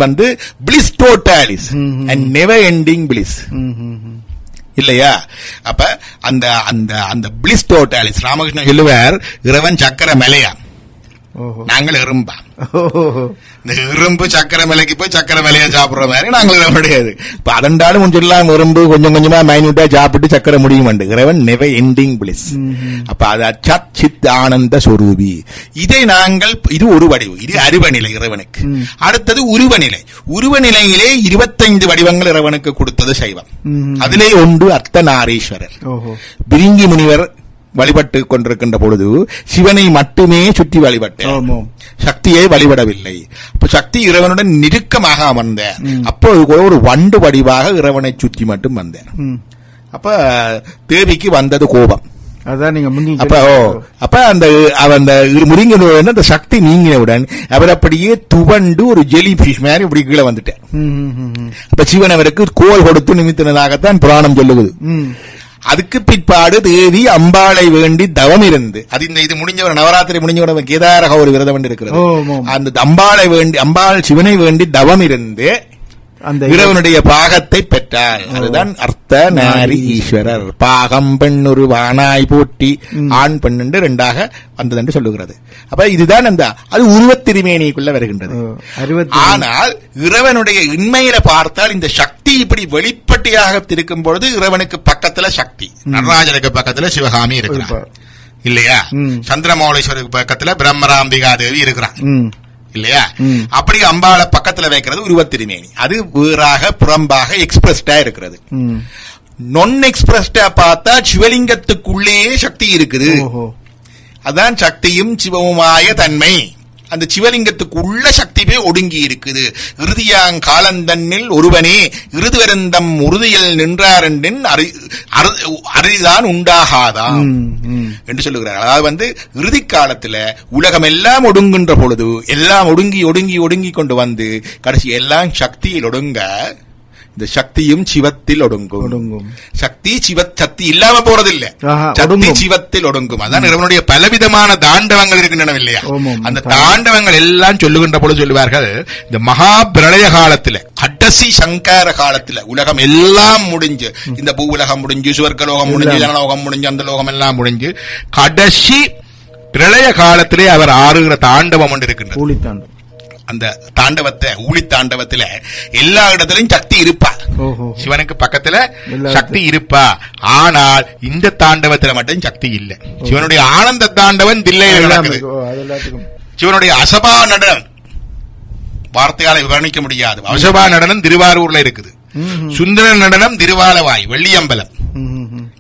பிளிஸ் டோட்டாலிஸ் அண்ட் நெவர் எண்டிங் பிளிஸ் இல்லையா? அப்ப அந்த அந்த அந்த பிளிஸ் டோட்டாலிஸ் ராமகிருஷ்ணன் சொல்லுவார், இறைவன் சக்கர மலையா, நாங்கள் எறும்பா. இந்த எறும்பு சக்கர மலைக்கு போய் சக்கர மலையா சாப்பிடுற மாதிரி நாங்கள் கிடையாது. இப்ப அதண்டாலும் சொல்லலாம், எறும்பு கொஞ்சம் கொஞ்சமா மைன்யூட்டா சாப்பிட்டு சக்கர முடியும். இறைவன் நெவர் எண்டிங் பிளிஸ். அப்ப அது சத் சித் ஆனந்த சொரூபி. இதை நாங்கள், இது ஒரு வடிவு, இது அருவநிலை இறைவனுக்கு. அடுத்தது உருவநிலை. உருவநிலையிலே 25 வடிவங்கள் இறைவனுக்கு கொடுத்தது சைவம். அதிலே ஒன்று அர்த்தநாரீஸ்வரர். பிரிங்கி முனிவர் வழிபட்டு கொண்டிருக்கின்ற பொழுது சிவனை மட்டுமே சுற்றி வழிபட்டார், சக்தியை வழிபடவில்லை. அப்ப சக்தி இறைவனுடன் நெருக்கமாக அமர்ந்த, அப்போது கூட ஒரு வண்டு வடிவாக இறைவனை சுற்றி மட்டும் வந்தார். அப்ப தேவிக்கு வந்தது கோபம். அப்ப அந்த முருங்கன் அந்த சக்தி நீங்கினவுடன் அவர் அப்படியே துவண்டு ஒரு ஜெலி பிஷ் மாதிரி இப்படி கீழே வந்துட்டார். அப்ப சிவன் அவருக்கு கோல் கொடுத்து நிமித்தினதாகத்தான் புராணம் சொல்லுவது. அதுக்கு பிற்பாடு தேவி அம்பாளை வேண்டி தவம் இருந்து, அது இது முடிஞ்சவன் நவராத்திரி முடிஞ்சவன் கேதாரக ஒரு விரதம் இருக்கிறது. அந்த அம்பாளை வேண்டி, அம்பாள் சிவனை வேண்டி தவம் இருந்து அந்த இறைவனுடைய பாகத்தை பெற்றார். அதுதான் அர்த்த நாரி ஈஸ்வரர். பாகம் பெண் ஒரு வானாய் போட்டி ஆண் பெண் என்று ரெண்டாக வந்தது என்று சொல்லுகிறது. அப்ப இதுதான் அந்த அது உருவத்திருமேனிக்குள்ள வருகின்றது. ஆனால் இறைவனுடைய உண்மையில பார்த்தால் இந்த சக்தி இப்படி வெளிப்பட்டியாக இருக்கும் பொழுது இறைவனுக்கு பக்கத்துல சக்தி, நடராஜனுக்கு பக்கத்துல சிவகாமி இருக்கிறார் இல்லையா? சந்திரமௌலீஸ்வருக்கு பக்கத்துல பிரம்மராம்பிகா தேவி இருக்கிறார் இல்லையா? அப்படி அம்பாளை பக்கத்துல வைக்கிறது உருவத்திருமேனி. அது வேறாக புறம்பாக எக்ஸ்பிரஸ்டா இருக்கிறது. நான் எக்ஸ்பிரஸ்டா பார்த்தா சிவலிங்கத்துக்குள்ளே சக்தி இருக்குது. அதான் சக்தியும் சிவமுமாய தன்மை. அந்த சிவலிங்கத்துக்கு உள்ள சக்தி போய் ஒடுங்கி இருக்குது. இறுதியாங் காலந்தன்னில் ஒருவனே இறுதிவருந்தம் உறுதியில் நின்றார் என்றின் அறிதான் உண்டாகாதான் என்று சொல்லுகிறார். அதாவது இறுதி காலத்துல உலகம் எல்லாம் ஒடுங்குன்ற பொழுது எல்லாம் ஒடுங்கி ஒடுங்கி ஒடுங்கி கொண்டு வந்து கடைசி எல்லாம் சக்தியில் ஒடுங்க இந்த சக்தியும் சிவத்தில் ஒடுங்கும். சக்தி சக்தி இல்லாம போறதில்லை, சக்தி சிவத்தில் ஒடுங்கும். அதான் இறைவனுடைய பலவிதமான தாண்டவங்கள் இருக்கின்றன இல்லையா? அந்த தாண்டவங்கள் எல்லாம் சொல்லுகின்ற பொழுது சொல்லுவார்கள், இந்த மகா பிரளய காலத்துல கடைசி சங்கார காலத்துல உலகம் எல்லாம் முடிஞ்சு, இந்த பூ உலகம் முடிஞ்சு, சுவர்க்கலோகம் முடிஞ்சு, ஜனலோகம் முடிஞ்சு, அந்த லோகம் எல்லாம் முடிஞ்சு கடைசி பிரளய காலத்திலே அவர் ஆறுகிற தாண்டவம் ஒன்று இருக்கின்றது. அந்த தாண்டவத்தை ஊழி தாண்டவத்துல எல்லா இடத்திலும் சக்தி இருப்பா. சிவனுக்கு பக்கத்துல சக்தி இருப்பா. ஆனால் இந்த தாண்டவத்துல மட்டும் சக்தி இல்லை. சிவனுடைய ஆனந்த தாண்டவன் தில்லையில் நடக்குது. சிவனுடைய அசபா நடனம் வார்த்தையால விவரணிக்க முடியாது. அசபா நடனம் திருவாரூர்ல இருக்குது. சுந்தர நடனம் திருவாலவாய் வெள்ளியம்பலம்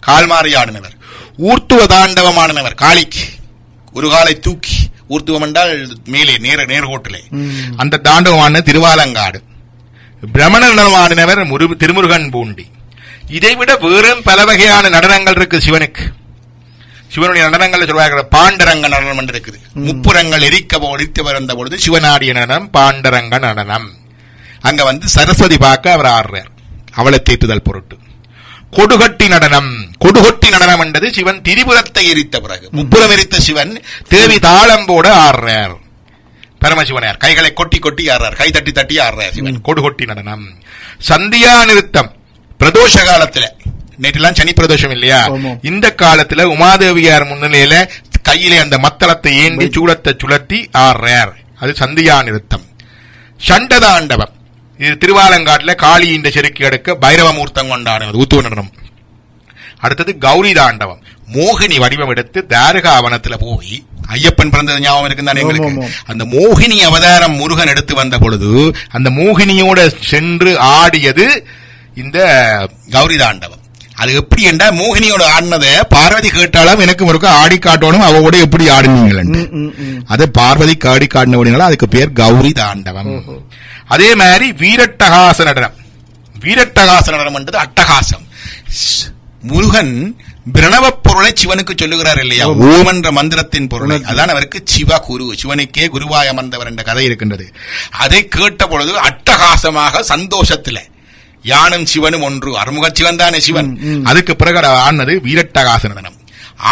கால்மாறி ஆடினவர். ஊர்த்துவ தாண்டவமானவர் காளிக்கு ஒரு காலை தூக்கி, ஊர்த்துவம் என்றால் மேலே நேர்கோட்டிலே, அந்த தாண்டவமான திருவாலங்காடு. பிரமண நடனமாடினவர் திருமுருகன் பூண்டி. இதைவிட வேறும் பல வகையான நடனங்கள் இருக்கு சிவனுக்கு. சிவனுடைய நடனங்கள் சொல்வார்கள். பாண்டரங்க நடனம் என்று இருக்குது. முப்புறங்கள் எரித்து வந்த பொழுது சிவனாடிய நடனம் பாண்டரங்க நடனம். அங்க சரஸ்வதி பார்க்க அவர் ஆடுறார், அவளை தேற்றுதல் பொருட்டு. கொடுகட்டி நடனம். கொடுகொட்டி நடனம் என்றது சிவன் திரிபுரத்தை எரித்த பிறகு, முப்புறம் எரித்த சிவன் தேவி தாளம் போட ஆடுறார். பரமசிவனார் கைகளை கொட்டி கொட்டி ஆடுறார், கை தட்டி தட்டி ஆடுறார் சிவன். கொடுகொட்டி நடனம். சந்தியா நிறுத்தம் பிரதோஷ காலத்துல, நேற்றெல்லாம் சனி பிரதோஷம் இல்லையா? இந்த காலத்துல உமாதேவியார் முன்னிலையில கையிலே அந்த மத்தளத்தை ஏந்தி சூடத்தை சுழட்டி ஆடுறார். அது சந்தியா நிறுத்தம். சண்டதாண்டவம், இது திருவாலங்காட்டுல காளி இந்த செருக்கி எடுக்க பைரவமூர்த்தம் கொண்டாடுவது ஊத்துவ நடனம். அடுத்தது கௌரி தாண்டவம். மோகினி வடிவம் எடுத்து தாரகாவனத்துல போய், ஐயப்பன் பிறந்தது ஞாபகம் இருக்குதானே எங்களுக்கு? அந்த மோகினி அவதாரம் முருகன் எடுத்து வந்த பொழுது அந்த மோகினியோட சென்று ஆடியது இந்த கௌரி தாண்டவம். அது எப்படி என்றா, மோகினியோட ஆடினத பார்வதி கேட்டாலும் எனக்கு ஒரு ஆடி காட்டணும், அவவோட எப்படி ஆடினீங்க அதை பார்வதிக்கு ஆடி காட்டினீங்களா, அதுக்கு பேர் கௌரி தாண்டவம். அதே மாதிரி வீரட்டகாச நடனம். வீரட்டகாச நடனம் என்றது அட்டகாசம். முருகன் பிரணவ பொருளை சிவனுக்கு சொல்லுகிறார் இல்லையா? ஓம் என்ற மந்திரத்தின் பொருளை. அதான் அவருக்கு சிவ குரு, சிவனுக்கே குருவாய் அமர்ந்தவர் என்ற கதை இருக்கின்றது. அதை கேட்ட பொழுது அட்டகாசமாக சந்தோஷத்துல யானும் சிவனும் ஒன்று, அறுமுக சிவன் தானே சிவன். அதுக்கு பிறகு ஆனது வீரட்டகாச நடனம்.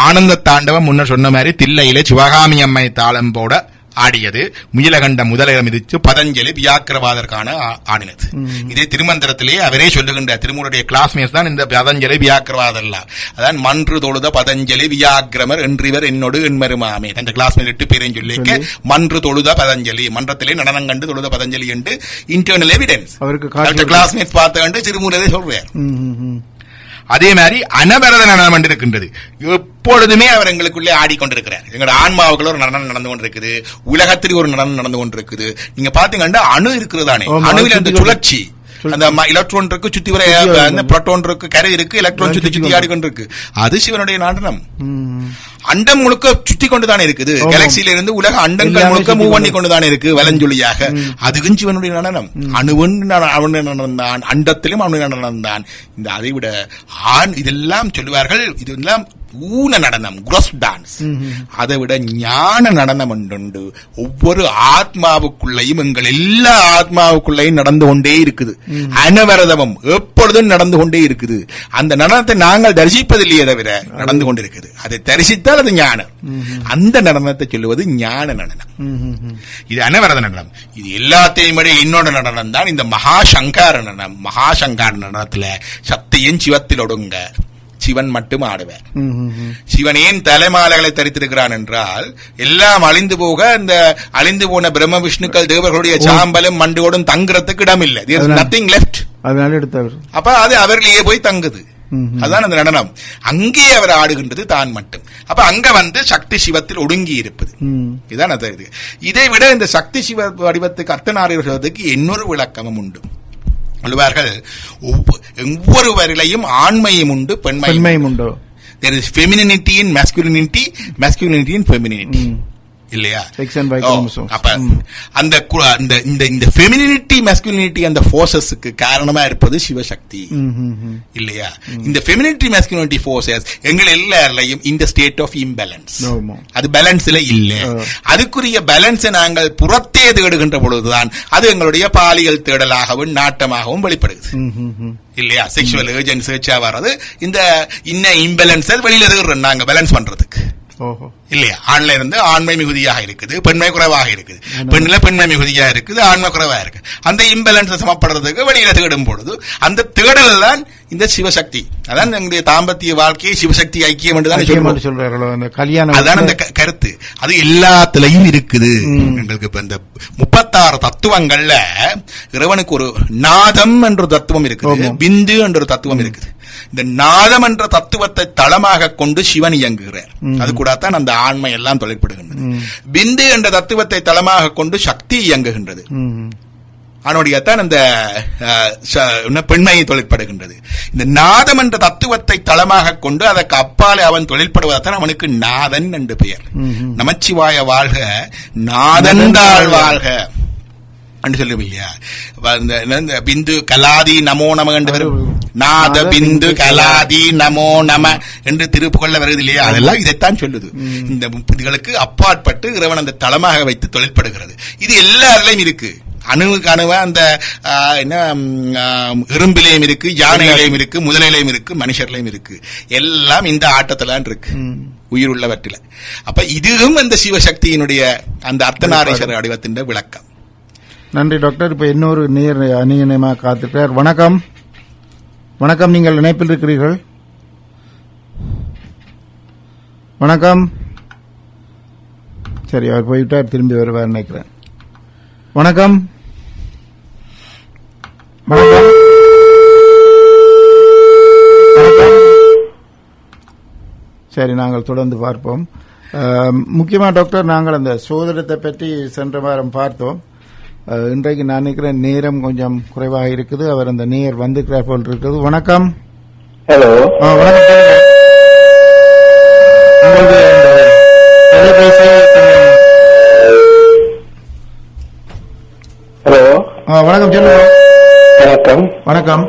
ஆனந்த தாண்டவம் முன்ன சொன்ன மாதிரி தில்லையிலே சிவகாமி அம்மை தாளம் போட ஆடியது. முயலகண்ட முதலிடம் மிதித்து பதஞ்சலி வியாக்கிரவாதற்கான ஆடினது. இதே திருமந்திரத்திலே அவரே சொல்லுகின்ற திருமூருடைய கிளாஸ்மேட்ஸ் தான் இந்த பதஞ்சலி வியாக்கிரவாதம். அதான் மன்று தொழுத பதஞ்சலி வியாக்கிரமர் என்றிவர் என்னோடு என்மருமாமே. அந்த கிளாஸ்மேட் 8 பேரையும் சொல்லிக்க மன்று தொழுத பதஞ்சலி, மன்றத்திலே நடனம் கண்டு தொழுத பதஞ்சலி என்று இன்டர்னல் எவிடன்ஸ் கிளாஸ்மேட்ஸ் பார்த்து கண்டு திருமூரரே சொல்றார். அதே மாதிரி அனவரத நடனம் இருக்கின்றது. எப்பொழுதுமே அவர் எங்களுக்குள்ளே ஆடிக்கொண்டிருக்கிறார். எங்களோட ஆன்மாவுக்குள்ள ஒரு நடனம் நடந்து கொண்டிருக்குது, உலகத்தில் ஒரு நடனம் நடந்து கொண்டிருக்குது. நீங்க பாத்தீங்கன்னா அணு இருக்கிறதானே, அணுவில் அந்த சுழற்சி, அந்த எலக்ட்ரான் இருக்கு சுத்தி வர, புரோட்டான் இருக்கு கரை இருக்கு, எலக்ட்ரான் சுத்தி சுத்தி ஆடிக்கொண்டிருக்கு. அது சிவனுடைய நடனம். அண்டம் முழுக்க சுத்தி கொண்டுதானே இருக்குது. கேலக்சியில இருந்து உலக அண்டங்கள் முழுக்க மூவ் பண்ணி கொண்டுதானே இருக்கு வலஞ்சொலியாக. அதுக்கும் சிவனுடைய நடனம். அணுவன் அவனுடைய நடனம் தான், அண்டத்திலும் அவனுடைய நடனம் தான். இந்த அதை விட இதெல்லாம் சொல்லுவார்கள், இதெல்லாம் ஊன நடனம், குரோஸ் டான்ஸ். அதை விட ஞான நடனம் உண்டு. ஒவ்வொரு ஆத்மாவுக்குள்ளையும், எங்கள் எல்லா ஆத்மாவுக்குள்ளையும் நடந்து கொண்டே இருக்குது. அனவரதமும் எப்பொழுதும் நடந்து கொண்டே இருக்குது. அந்த நடனத்தை நாங்கள் தரிசிப்பதில்லையே தவிர நடந்து கொண்டிருக்குது. அதை தரிசித்தால் அது ஞானம். அந்த நடனத்தை சொல்லுவது ஞான நடனம். இது அனவரத நடனம். இது எல்லாத்தையும் விட என்னோட நடனம் தான் இந்த மகாசங்கார நடனம். மகாசங்கார நடனத்துல சக்தியின் சிவத்தில் ஒடுங்க சிவன் மட்டும் ஆடுவார். சிவன் ஏன் தலைமாலைகளை தரித்திருக்கிறான் என்றால், எல்லாம் அழிந்து போக இந்த அழிந்து போன பிரம்ம விஷ்ணுக்கள் தேவர்களுடைய சாம்பலும் மண்டோடும் தங்குறதுக்கு இடம் இல்லை. Nothing left. அப்ப அது அவர்களையே போய் தங்குது. அதுதான் அந்த நடனம். அங்கே அவர் ஆடுகின்றது தான் மட்டும். அப்ப அங்க சக்தி சிவத்தில் ஒடுங்கி இருப்பது. இதுதான் இதை விட இந்த சக்தி சிவ வடிவத்துக்கு அர்த்தநாரீஸ்வரத்துக்கு இன்னொரு விளக்கமும் உண்டு. சொல்லுவார்கள் ஒவ்வொருவரிலையும் ஆண்மையும் உண்டு பெண்மையும் உண்டு. There is femininity in masculinity, masculinity in femininity. இல்லையா? அப்ப அந்த ஃபெமினிட்டி மாஸ்குலினிட்டி அந்த ஃபோர்சஸ்க்கு காரணமா இருப்பது சிவசக்தி இல்லையா? இந்த ஃபெமினிட்டி மாஸ்குலினிட்டி ஃபோர்சஸ் எங்கள் எல்லாரையும் இந்த ஸ்டேட் ஆஃப் இம்பேலன்ஸ், அது பேலன்ஸ்ல இல்ல. அதுக்குரிய பேலன்ஸை நாங்கள் புறத்தே தேடுகின்ற பொழுதுதான் அது எங்களுடைய பாலியல் தேடலாகவும் நாட்டமாகவும் வெளிப்படுது இல்லையா? செக்ஷுவல் ஏர்ஜென்ட் சர்ச்சா வர்றது இந்த இம்பேலன்ஸ் வெளியில தேடுறோம் நாங்க பேலன்ஸ் பண்றதுக்கு இல்லையா? ஆண்ல இருந்து ஆண்மை மிகுதியாக இருக்குது, பெண்மை குறைவாக இருக்குது, பெண்ணில பெண்மை மிகுதியாக இருக்குது, ஆண்மை குறைவாக இருக்கு. அந்த இம்பேலன்ஸ் சமப்படுறதுக்கு வெளியில தேடும் பொழுது அந்த தேடல் தான் இந்த சிவசக்தி. அதான் எங்களுடைய தாம்பத்திய வாழ்க்கையை சிவசக்தி ஐக்கியம் என்று சொல்றாங்க. அதான் அந்த கருத்து. அது எல்லாத்திலையும் இருக்குது. எங்களுக்கு இப்ப இந்த 36 தத்துவங்கள்ல இறைவனுக்கு ஒரு நாதம் என்ற தத்துவம் இருக்குது, பிந்து என்ற தத்துவம் இருக்குது. இந்த நாதம் என்ற தத்துவத்தை தளமாக கொண்டு சிவன் இயங்குகிறார். அது கூட தான் அந்த ஆண்மை எல்லாம் தொழிற்படுகின்றது. பிந்து என்ற தத்துவத்தை தளமாக கொண்டு சக்தி இயங்குகின்றது. அவனுடையத்தான் அந்த பெண்மையை தொழிற்படுகின்றது. இந்த நாதம் என்ற தத்துவத்தை தளமாக கொண்டு அதற்கு அப்பாலே அவன் தொழிற்படுவதான் அவனுக்கு நாதன் என்று பெயர். நமச்சிவாய வாழ்க, நாதந்தாள் வாழ்க என்று சொல்லுவோம் இல்லையா? பிந்து கலாதி நமோ நம என்று வரும். நாத பிந்து கலாதி நமோ நம என்று திருப்புகொள்ள வருது இல்லையா? அதெல்லாம் இதைத்தான் சொல்லுது. இந்த இதுகளுக்கு அப்பாற்பட்டு இறைவன் அந்த தளமாக வைத்து தொழிற்படுகிறது. இது எல்லாரிலையும் இருக்கு. அணுவுக்கு அணுவா அந்த எறும்பிலையும் இருக்கு, யானையிலையும் இருக்கு, முதலையிலையும் இருக்கு, மனுஷர்லையும் இருக்கு. எல்லாம் இந்த ஆட்டத்திலான் இருக்கு உயிர் உள்ளவற்றில. அப்ப இதுவும் அந்த சிவசக்தியினுடைய அந்த அர்த்தநாரீஸ்வரர் வடிவத்தின் விளக்கம். நன்றி டாக்டர். இப்ப இன்னொரு நேர் அணியனமாக காத்திருக்கிறார். வணக்கம். வணக்கம், நீங்கள் இணைப்பில் இருக்கிறீர்கள். வணக்கம். சரி, அவர் போய்விட்டார், திரும்பி வருவார் நினைக்கிறேன். வணக்கம். வணக்கம். சரி, நாங்கள் தொடர்ந்து பார்ப்போம். முக்கியமா டாக்டர், நாங்கள் அந்த சோதனத்தை பற்றி சென்ற வாரம் பார்த்தோம். இன்றைக்கு நான் நினைக்கிறேன் நேரம் கொஞ்சம் குறைவாக இருக்குது. அவர் அந்த நேர் வந்துக்கிறார் போல் இருக்குது. வணக்கம். ஹலோ. வணக்கம். ஹலோ. வணக்கம், சொல்லுங்க. வணக்கம். வணக்கம்.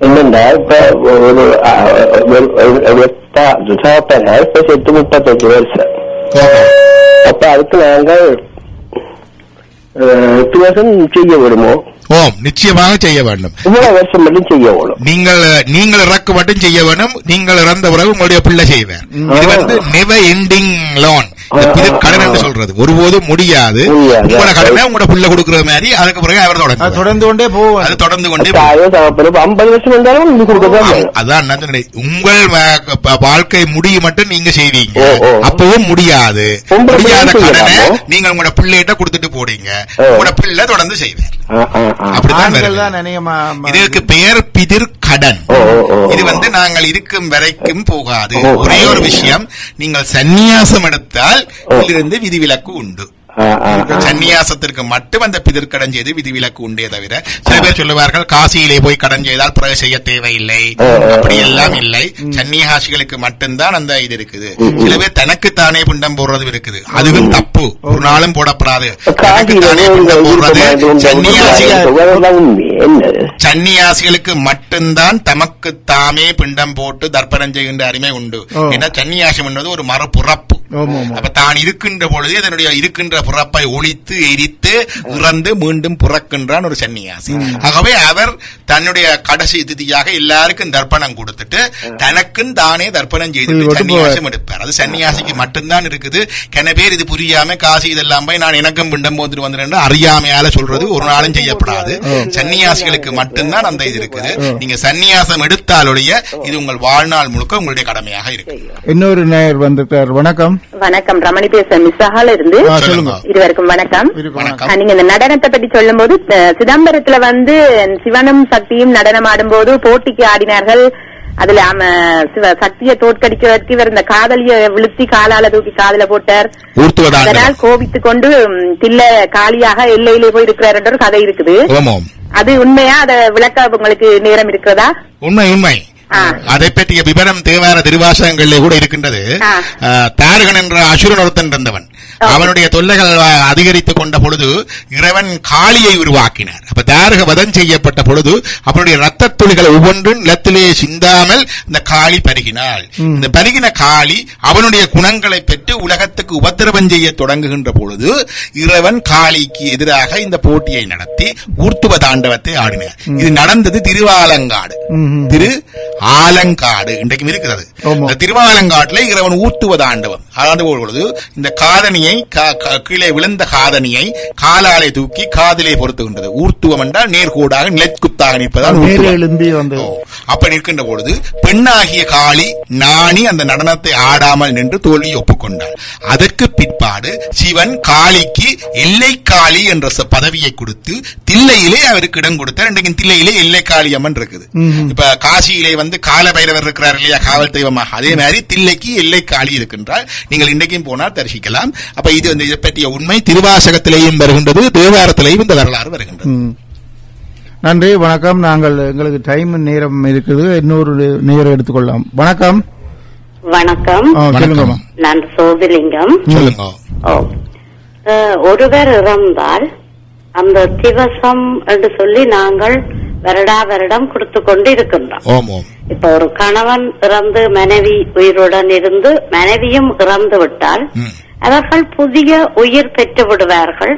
என்னண்டா இப்ப ஒரு 38 வருஷம். அப்ப அதுக்கு நாங்கள் 8 வருஷம் செய்ய விடுமோ? ஓம், நிச்சயமாக செய்ய வேண்டும். இவ்வளவு வருஷம் மட்டும் செய்ய வேணும். நீங்கள் இறக்கு மட்டும் செய்ய வேண்டும். நீங்கள் இறந்த பிறகு உங்களுடைய பிள்ளை செய்வார். இது வந்து நெவர் எண்டிங் லோன், கடன் என்று சொல்றது. ஒருபோதும் முடியாது. உங்களோட கடனை உங்களோட பிள்ளை கொடுக்கிற மாதிரி அதுக்கு பிறகு அவர் தொடர்ந்து கொண்டே போவோம். அது தொடர்ந்து கொண்டே 50 வருஷம் இருந்தாலும் அதான் உங்கள் வாழ்க்கை முடியும் மட்டும் நீங்க செய்வீங்க. அப்பவும் முடியாது. முடியாத கடனை நீங்கள் உங்களோட பிள்ளைகிட்ட கொடுத்துட்டு போறீங்க. உங்களோட பிள்ளை தொடர்ந்து செய்வார். இதுக்கு பெயர் பிதிர் கடன். இது வந்து நாங்கள் இருக்கும் வரைக்கும் போகாது. ஒரே ஒரு விஷயம், நீங்கள் சந்நியாசம் எடுத்தால் இதிலிருந்து விதிவிலக்கு உண்டு. சந்நியாசத்திற்கு மட்டும் அந்த பிதிர்கடன் செய்து விதிவிலக்கு உண்டே தவிர, சில பேர் சொல்லுவார்கள் காசியிலே போய் கடன் செய்தால் பிறகு செய்ய தேவையில்லை. அப்படி எல்லாம் இல்லை. சன்னியாசிகளுக்கு மட்டும்தான் அந்த இது இருக்குது. சில பேர் தனக்குத்தானே பிண்டம் போடுறது இருக்குது. அதுவும் தப்பு, ஒரு நாளும் போடப்படாது. தனக்குத்தானே பிண்டம் போடுறது சன்னியாசிகளுக்கு மட்டும்தான் தமக்கு தாமே பிண்டம் போட்டு தர்ப்பணம் செய்கின்ற அருமை உண்டு. ஏன்னா சன்னியாசம் என்பது ஒரு மரப்புறப்பு. அப்ப தான் இருக்கின்ற பொழுது அதனுடைய இருக்கின்ற புறப்பை ஒழித்து எரித்து இறந்து மீண்டும் புறக்கின்றான் ஒரு சன்னியாசி. ஆகவே அவர் தன்னுடைய கடைசி திதியாக எல்லாருக்கும் தர்ப்பணம் கொடுத்துட்டு தனக்கும் தானே தர்ப்பணம் செய்து சன்னியாசம் எடுப்பார். அது சன்னியாசிக்கு மட்டும்தான் இருக்குது. கன பேர் இது புரியாம காசி இதெல்லாம் போய் நான் எனக்கும் பிண்டம் போந்துட்டு வந்துட்டு அறியாமையால சொல்றது ஒரு நாளும் செய்யப்படாது. சன்னியாசிகளுக்கு மட்டும்தான் அந்த இது இருக்குது. நீங்க சன்னியாசம் எடுத்தாலுடைய இது உங்கள் வாழ்நாள் முழுக்க உங்களுடைய கடமையாக இருக்கு. இன்னொரு நேயர் வந்திருக்கார். வணக்கம். வணக்கம், ரமணி பேசுறேன் மிஸ்ஸால இருந்து. இருவருக்கும் வணக்கம். நீங்க இந்த நடனத்தை பற்றி சொல்லும் போது சிதம்பரத்துல வந்து சிவனும் சக்தியும் நடனம் ஆடும் போது போட்டிக்கு ஆடினார்கள். அதுல சக்தியை தோற்கடிக்கிறதுக்கு இவர் இந்த காதலிய விழுத்தி காலால தூக்கி காதல போட்டார். அதனால் கோபித்து கொண்டு தில்ல காலியாக எல்லையிலே போய் இருக்கிறார் என்ற ஒரு கதை இருக்குது. அது உண்மையா? அதை விளக்க உங்களுக்கு நேரம் இருக்கிறதா? உண்மை உண்மை. அதை பற்றிய விவரம் தேவார திருவாசகங்களிலே கூட இருக்கின்றது. தாரகன் என்ற அசுரன் ஒருத்தன் இருந்தவன். அவனுடைய தொல்லைகள் அதிகரித்துக் கொண்ட பொழுது இறைவன் காளியை உருவாக்கினார். அப்ப தாரக வதம் செய்யப்பட்ட பொழுது அவனுடைய ரத்த துளிகள் ஒவ்வொன்றும் நிலத்திலே சிந்தாமல் இந்த காளி பருகினாள். இந்த பருகின காளி அவனுடைய குணங்களை பெற்று உலகத்துக்கு உபத்திரவம் செய்ய தொடங்குகின்ற பொழுது இறைவன் காளிக்கு எதிராக இந்த போட்டியை நடத்தி ஊர்த்துவ தாண்டவத்தை ஆடினார். இது நடந்தது திருவாலங்காடு. திரு ஆலங்காடு இன்றைக்கும் இருக்கிறது. திருவாலங்காட்டிலே இறைவன் ஊர்த்துவ தாண்டவம் ஆண்டு பொழுது இந்த காதணியை கீழே விழுந்த காதணியை காலாலே தூக்கி காதிலே பொறுத்துகின்றது. ஊர்த்துவம் என்றால் நேர்கூடாக நிலைக்குத்தாக நிற்பதால் அப்ப நிற்கின்ற பொழுது பெண்ணாகிய காளி நாணி அந்த நடனத்தை ஆடாமல் நின்று தோல்வியை ஒப்புக்கொண்டாள். அதற்கு பிற்பாடு சிவன் காளிக்கு எல்லை காளி என்ற பதவியை கொடுத்து தில்லையிலே அவருக்கு இடம் கொடுத்தார். இன்றைக்கு தில்லையிலே எல்லை காளி அம்மன் இருக்குது. இப்ப காசியிலே கால பைரவர் இருக்கிறார் இல்லையா, காவல் தெய்வமாக, அதே மாதிரி தில்லைக்கு எல்லை காளி இருக்கின்றால் நீங்கள் இன்றைக்கும் போனால் தரிசிக்கலாம். அப்ப இது இதை பற்றிய உண்மை திருவாசகத்திலேயும் வருகின்றது, தேவாரத்திலேயும் இந்த வரலாறு வருகின்றது. நன்றி, வணக்கம். நாங்கள் எங்களுக்கு டைம் நேரம் இருக்குது, இன்னொரு நேரம் எடுத்துக்கொள்ளலாம். வணக்கம். வணக்கம். சொல்லுங்க. நான் சோதிலிங்கம். சொல்லுங்க. ஒருவர் இறந்தால் அந்த திவசம் என்று சொல்லி நாங்கள் வருடா வருடம் கொடுத்து கொண்டு இருக்கின்றோம். இப்ப ஒரு கணவன் இறந்து மனைவி உயிருடன் இருந்து மனைவியும் இறந்து விட்டால் அவர்கள் புதிய உயிர் பெற்று விடுவார்கள்.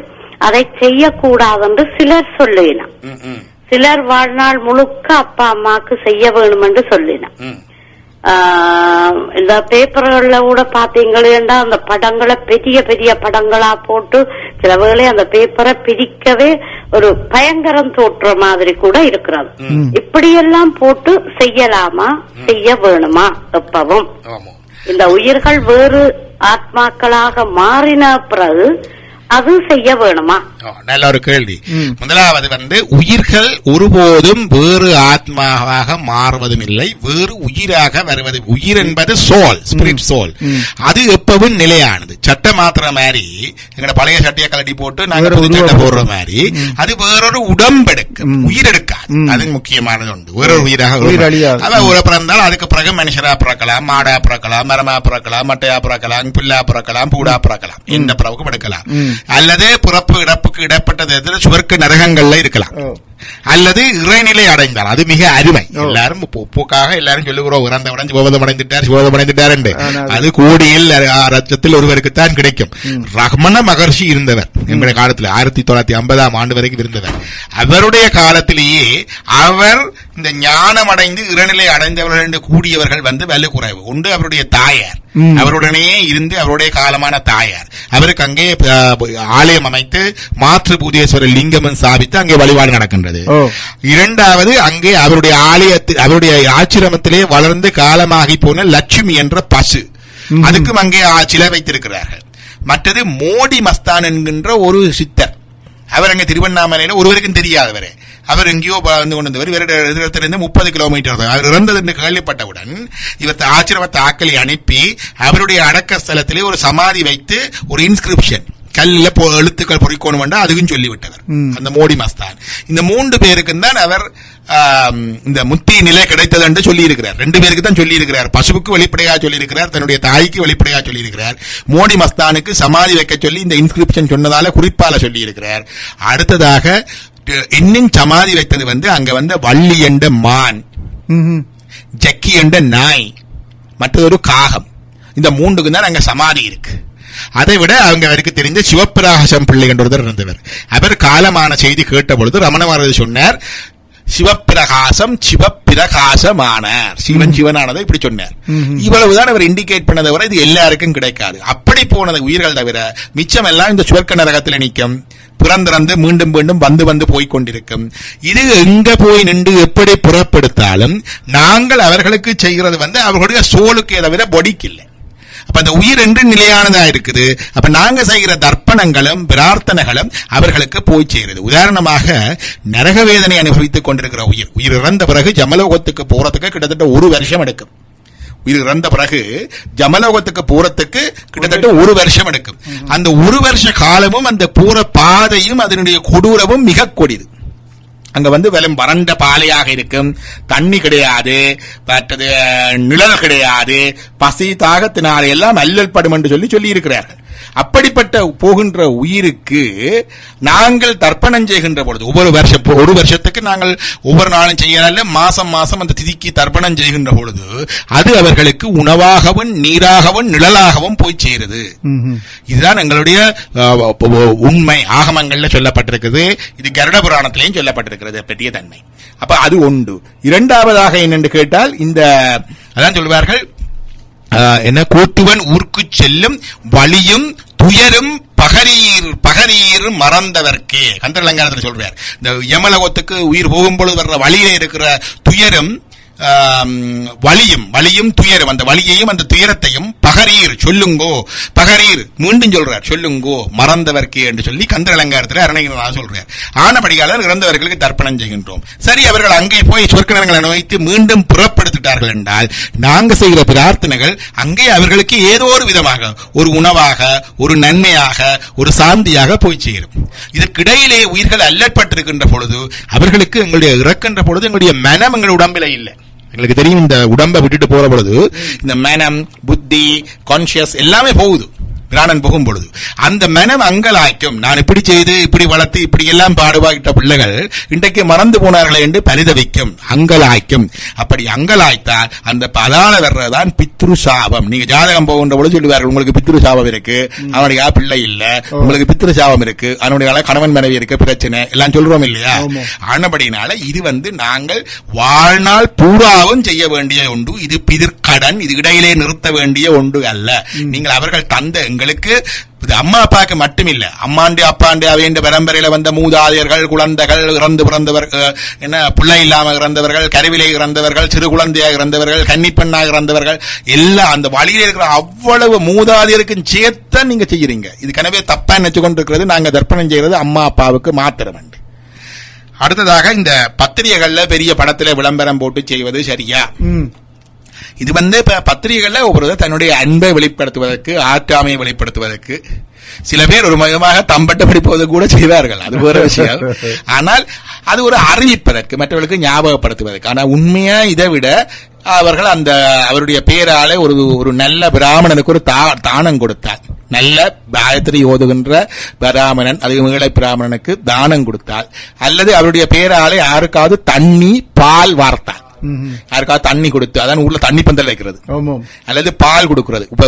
அதை செய்யக்கூடாது என்று சிலர் சொல்லினார். சிலர் வாழ்நாள் முழுக்க அப்பா அம்மாக்கு செய்ய வேணும் என்று சொல்லினார். இந்த பேப்பர்கள்ல கூட பாத்தீங்கன்னா அந்த படங்களை பெரிய பெரிய படங்களா போட்டு சில வேளை அந்த பேப்பரை பிரிக்கவே ஒரு பயங்கரம் தோற்ற மாதிரி கூட இருக்கிறது. இப்படியெல்லாம் போட்டு செய்யலாமா, செய்ய வேணுமா? எப்பவும் இந்த உயிர்கள் வேறு ஆத்மாக்களாக மாறின பிறகு அது செய்ய வேணுமா? நல்ல ஒரு கேள்வி. முதலாவது உயிர்கள் ஒருபோதும் வேறு ஆத்மாவாக மாறுவதும் இல்லை, வேறு உயிராக வருவது. உயிர் என்பது சோல், ஸ்பிரிட் சோல். அது எப்பவும் நிலையானது. சட்டை மாத்திர மாதிரி எங்கட பழைய சட்டையை கலட்டி போட்டு நாங்க புது சட்டை போடுற மாதிரி அது வேறொரு உடம்பெடுக்கும், உயிர் எடுக்காது. அது முக்கியமானது உண்டு. வேறொரு உயிராக ஒரு பிறந்தால் அதுக்கு பிறகு மனுஷரா பிறக்கலாம், மாடா பிறக்கலாம், மரமா பிறக்கலாம், மட்டையா பிறக்கலாம், புல்லா பிறக்கலாம், பூடா பிறக்கலாம், எந்த பிறவுக்கும் எடுக்கலாம். அல்லது பிறப்பு இறப்புக்கு இடப்பட்டது சுவர்க்க நரகங்கள்ல இருக்கலாம். அல்லது இறைநிலை அடைந்தால் அது மிக அருமை. எல்லாரும் போக்காக எல்லாரும் சொல்லுகிறோம் இறந்தவுடன் சிவபதம் அடைந்துட்டார் என்று. அது கோடியில் லட்சத்தில் ஒருவருக்குத்தான் கிடைக்கும். ரஹ்மன மகர்ஷி இருந்தவர் எங்களுடைய காலத்தில் 1950ஆம் ஆண்டு வரைக்கும் இருந்தவர். அவருடைய காலத்திலேயே அவர் இந்த ஞானம் அடைந்து இறைநிலை அடைந்தவர்கள் என்று கூடியவர்கள் வலு குறைவு. ஒன்று அவருடைய தாயார், அவருடனே இருந்து அவருடைய காலமான தாயார் அவருக்கு அங்கே ஆலயம் அமைத்து மாற்று பூதேஸ்வரர் லிங்கமும் சாபித்து அங்கே வழிபாடு நடக்கின்றது. இரண்டாவது அங்கே அவருடைய அவருடைய ஆச்சிரமத்திலே வளர்ந்து காலமாகி போன லட்சுமி என்ற பசு, அதுக்கும் அங்கே சிலை வைத்திருக்கிறார்கள். மற்றது மோடி மஸ்தான் என்கின்ற ஒரு சித்தர், அவர் அங்கே திருவண்ணாமலையில ஒருவருக்கும் தெரியாதவரே. அவர் எங்கேயோ வந்து கொண்டவர். இவரிடத்திலிருந்து 30 கிலோமீட்டர். அவர் இறந்தது என்று கேள்விப்பட்டவுடன் இவர் ஆச்சிரமத்தை ஆக்களை அனுப்பி அவருடைய அடக்க ஸ்தலத்திலே ஒரு சமாதி வைத்து ஒரு இன்ஸ்கிரிப்ஷன் கல்ல எழுத்துக்கள் பொறிக்கணும் வேண்டாம் அதுக்கும் சொல்லிவிட்டவர் அந்த மோடி மஸ்தான். இந்த 3 பேருக்கும் தான் அவர் இந்த முத்தி நிலை கிடைத்தது என்று சொல்லி இருக்கிறார். 2 பேருக்கு தான் சொல்லி இருக்கிறார். பசுவுக்கு வெளிப்படையாக சொல்லி இருக்கிறார், தன்னுடைய தாய்க்கு வெளிப்படையாக சொல்லி இருக்கிறார். மோடி மஸ்தானுக்கு சமாதி வைக்க சொல்லி இந்த இன்ஸ்கிரிப்ஷன் சொன்னதால குறிப்பால சொல்லி இருக்கிறார். அடுத்ததாக இன்னும் சமாதி வைத்தது அங்க வள்ளி என்ற மான், ஜக்கி என்ற நாய், மற்றொரு காகம். இந்த 3க்கு தான் அங்க சமாதி இருக்கு. அதை விட அவருக்கு தெரிந்த சிவப்பிரகாசம் பிள்ளை என்ற ஒருத்தர் இருந்தவர். அவர் காலமான செய்தி கேட்ட பொழுது ரமண மகரிஷி சொன்னார், சிவப்பிரகாசம் சிவப்பிரகாசமானார், சிவனானதை இப்படி சொன்னார். இவ்வளவுதான் அவர் இண்டிகேட் பண்ணதை வரை இது எல்லாருக்கும் கிடைக்காது. அப்படி போனது உயிர்கள் தவிர மிச்சம் எல்லாம் இந்த சுவர்க்க நரகத்தில் நிற்கும், பிறந்திறந்து மீண்டும் மீண்டும் வந்து போய்கொண்டிருக்கும். இது எங்க போய் நின்று எப்படி புறப்படுத்தாலும் நாங்கள் அவர்களுக்கு செய்கிறது அவர்களுடைய சோலுக்கு தவிர பொடிக்கு இல்லை. அப்ப அந்த உயிர் என்று நிலையானதா இருக்குது. அப்ப நாங்க செய்கிற தர்ப்பணங்களும் பிரார்த்தனைகளும் அவர்களுக்கு போய் சேருது. உதாரணமாக நரக வேதனை அனுபவித்துக் கொண்டிருக்கிற உயிர் இறந்த பிறகு ஜமலோகத்துக்கு போறதுக்கு கிட்டத்தட்ட 1 வருஷம் எடுக்கும். உயிர் இறந்த பிறகு ஜமலோகத்துக்கு போறதுக்கு கிட்டத்தட்ட 1 வருஷம் எடுக்கும். அந்த 1 வருஷ காலமும் அந்த போற பாதையும் அதனுடைய கொடூரமும் மிக கொடிது. அங்க வெறும் வறண்ட பாலையாக இருக்கும், தண்ணி கிடையாது, மற்றது நிழல் கிடையாது, பசி தாகத்தினாலே எல்லாம் அல்லல் படும் என்று சொல்லி இருக்கிறார்கள். அப்படிப்பட்ட போகின்ற உயிருக்கு நாங்கள் தர்ப்பணம் செய்கின்ற பொழுது ஒவ்வொரு வருஷம் 1 வருஷத்துக்கு நாங்கள் ஒவ்வொரு நாளும் செய்யல, மாசம் மாசம் அந்த திதிக்கு தர்ப்பணம் செய்கின்ற பொழுது அது அவர்களுக்கு உணவாகவும் நீராகவும் நிழலாகவும் போய் சேருது. இதுதான் எங்களுடைய உண்மை. ஆகமங்கள்ல சொல்லப்பட்டிருக்குது, இது கருட புராணத்திலையும் சொல்லப்பட்டிருக்கிறது பெரிய தன்மை. அப்ப அது ஒன்று. இரண்டாவதாக என்னென்று கேட்டால், இந்த அதான் சொல்வார்கள் என்ன, கூத்துவன் ஊர்க்கு செல்லும் வழியும் துயரும் பகரீர் மறந்தவர்க்கே கந்தரலங்காரத்தில் சொல்றார். இந்த யமலோகத்துக்கு உயிர் போகும்பொழுது வர்ற வழியிலே இருக்கிற துயரும் வலியும் துயரும், அந்த வலியையும் அந்த துயரத்தையும் பகரீர் சொல்லுங்கோ, பகரீர் மீண்டும் சொல்றார், சொல்லுங்கோ மறந்தவர்க்கே என்று சொல்லி கந்தர் அலங்காரத்தில் அருணகிரிநாதர் சொல்றார். ஆனபடியாளர் இறந்தவர்களுக்கு தர்ப்பணம் செய்கின்றோம். சரி, அவர்கள் அங்கே போய் சொர்க்க நரகங்களை அனுபவித்து மீண்டும் புறப்படுத்திட்டார்கள் என்றால் நாங்கள் செய்கிற பிரார்த்தனைகள் அங்கே அவர்களுக்கு ஏதோ ஒரு விதமாக, ஒரு உணவாக, ஒரு நன்மையாக, ஒரு சாந்தியாக போய் சேரும். இதற்கிடையிலே உயிர்கள் அல்லற்பட்டிருக்கின்ற பொழுது அவர்களுக்கு எங்களுடைய இறக்கின்ற பொழுது எங்களுடைய மனம் எங்களுடைய உடம்பில இல்லை. எங்களுக்கு தெரியும், இந்த உடம்பை விட்டுட்டு போற பொழுது இந்த மனம், புத்தி, கான்சியஸ் எல்லாமே போகுது. பிராணன் போகும் பொழுது அந்த மனம் அங்கலாய்க்கும். நான் இப்படி செய்து இப்படி வளர்த்து இப்படி எல்லாம் பாடுபாகிட்ட பிள்ளைகள் இன்றைக்கு மறந்து போனார்களே என்று பரிதவிக்கும், அங்கலாய்க்கும். அப்படி அங்கலாய்த்தால் அந்த பதால வர்றதுதான் பித்ரு சாபம். நீங்க ஜாதகம் போகின்ற பொழுது சொல்லுவார்கள், உங்களுக்கு பித்ரு சாபம் இருக்கு, அவனுடைய பிள்ளை இல்ல, உங்களுக்கு பித்ரு சாபம் இருக்கு, அவனுடைய கணவன் மனைவி இருக்கு, பிரச்சனை எல்லாம் சொல்றோம் இல்லையா? ஆனபடினால இது நாங்கள் வாழ்நாள் பூராவும் செய்ய வேண்டிய ஒன்று. இது பிதிர்கடன், இது இடையிலே நிறுத்த வேண்டிய ஒன்று அல்ல. நீங்கள் அவர்கள் தந்த எங்களுக்கு அம்மா அப்பாவுக்கு மட்டுமில்ல, அம்மாண்டி அப்பாண்டி அவைண்ட பரம்பரையில வந்த மூதாதையர்கள், குழந்தைகள், இறந்து பிறந்தவர்கள், என்ன பிள்ளை இல்லாம இறந்தவர்கள், கருவிலை இறந்தவர்கள், சிறு குழந்தையாக இறந்தவர்கள், கன்னிப்பெண்ணாக இறந்தவர்கள், எல்லாம் அந்த வழியில இருக்கிற அவ்வளவு மூதாதையருக்கும் சேர்த்த நீங்க செய்யறீங்க. இது கனவே தப்பா நினைச்சு கொண்டிருக்கிறது. நாங்க தர்ப்பணம் செய்யறது அம்மா அப்பாவுக்கு மாத்திரம். அடுத்ததாக இந்த பத்திரிகைகள்ல பெரிய படத்துல விளம்பரம் போட்டு செய்வது சரியா? இது இப்ப பத்திரிகைகள்ல ஒவ்வொரு தன்னுடைய அன்பை வெளிப்படுத்துவதற்கு, ஆற்றாமையை வெளிப்படுத்துவதற்கு சில பேர் ஒரு மகமாக தம்பட்டப்படி போவது கூட செய்வார்கள், அது வேற விஷயம். ஆனால் அது ஒரு அறிவிப்பதற்கு, மற்றவர்களுக்கு ஞாபகப்படுத்துவதற்கு. ஆனா உண்மையா இதை விட அவர்கள் அந்த அவருடைய பேராலே ஒரு நல்ல பிராமணனுக்கு ஒரு தானம் கொடுத்தார். நல்ல காயத்ரி ஓதுகின்ற பிராமணன், அது ஏழை பிராமணனுக்கு தானம் கொடுத்தால், அல்லது அவருடைய பேராலே யாருக்காவது தண்ணி பால் வார்த்தார், யாருக்காவது தண்ணி கொடுத்து, அதான் ஊர்ல தண்ணி பந்தல் வைக்கிறது, அல்லது பால் கொடுக்கிறது. இப்ப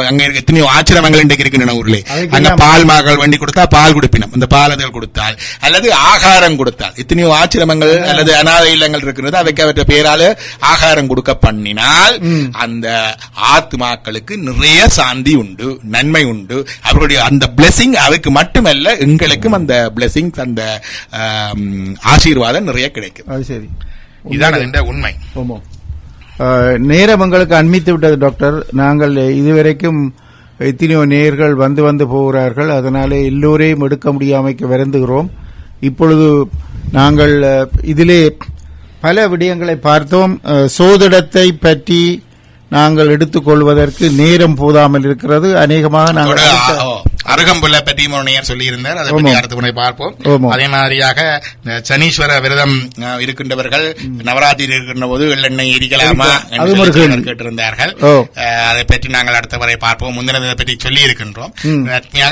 அங்க எத்தனையோ ஆச்சிரமங்கள் இன்றைக்கு இருக்கின்றன ஊர்ல, அங்க பால் மகள் வண்டி கொடுத்தா பால் கொடுப்பினம், இந்த பாலங்கள் கொடுத்தால், அல்லது ஆகாரம் கொடுத்தால், எத்தனையோ ஆச்சிரமங்கள் அல்லது அநாத இல்லங்கள் இருக்கிறது, அவைக்கு அவற்றை பேரால ஆகாரம் கொடுக்க பண்ணினால் அந்த ஆத்மாக்களுக்கு நிறைய சாந்தி உண்டு, நன்மை உண்டு. அவர்களுடைய அந்த பிளெஸிங் அவைக்கு மட்டுமல்ல, எங்களுக்கும் அந்த பிளெஸிங், அந்த ஆசீர்வாதம் நிறைய கிடைக்கும். சரி, இதான் உண்மை. நேரம் உங்களுக்கு அண்மித்து விட்டது டாக்டர். நாங்கள் இதுவரைக்கும் எத்தனையோ நேயர்கள் வந்து போகிறார்கள், அதனாலே எல்லோரையும் எடுக்க முடியாமைக்கு வருந்துகிறோம். இப்பொழுது நாங்கள் இதிலே பல விடயங்களை பார்த்தோம். சோதிடத்தை பற்றி நாங்கள் எடுத்துக்கொள்வதற்கு நேரம் போதாமல் இருக்கிறது. அநேகமாக நாங்கள் அருகம்புல்லை பற்றி முனையர் சொல்லியிருந்தார், அதை பற்றி அடுத்த முறை பார்ப்போம். அதே மாதிரியாக சனீஸ்வர விரதம் இருக்கின்றவர்கள் நவராத்திரி இருக்கின்ற போது எள்ளெண்ணெய் எரிக்கலாமா என்று கேட்டிருந்தார்கள். அதை பற்றி நாங்கள் அடுத்த முறை பார்ப்போம். முந்தினதை பற்றி சொல்லி இருக்கின்றோம்.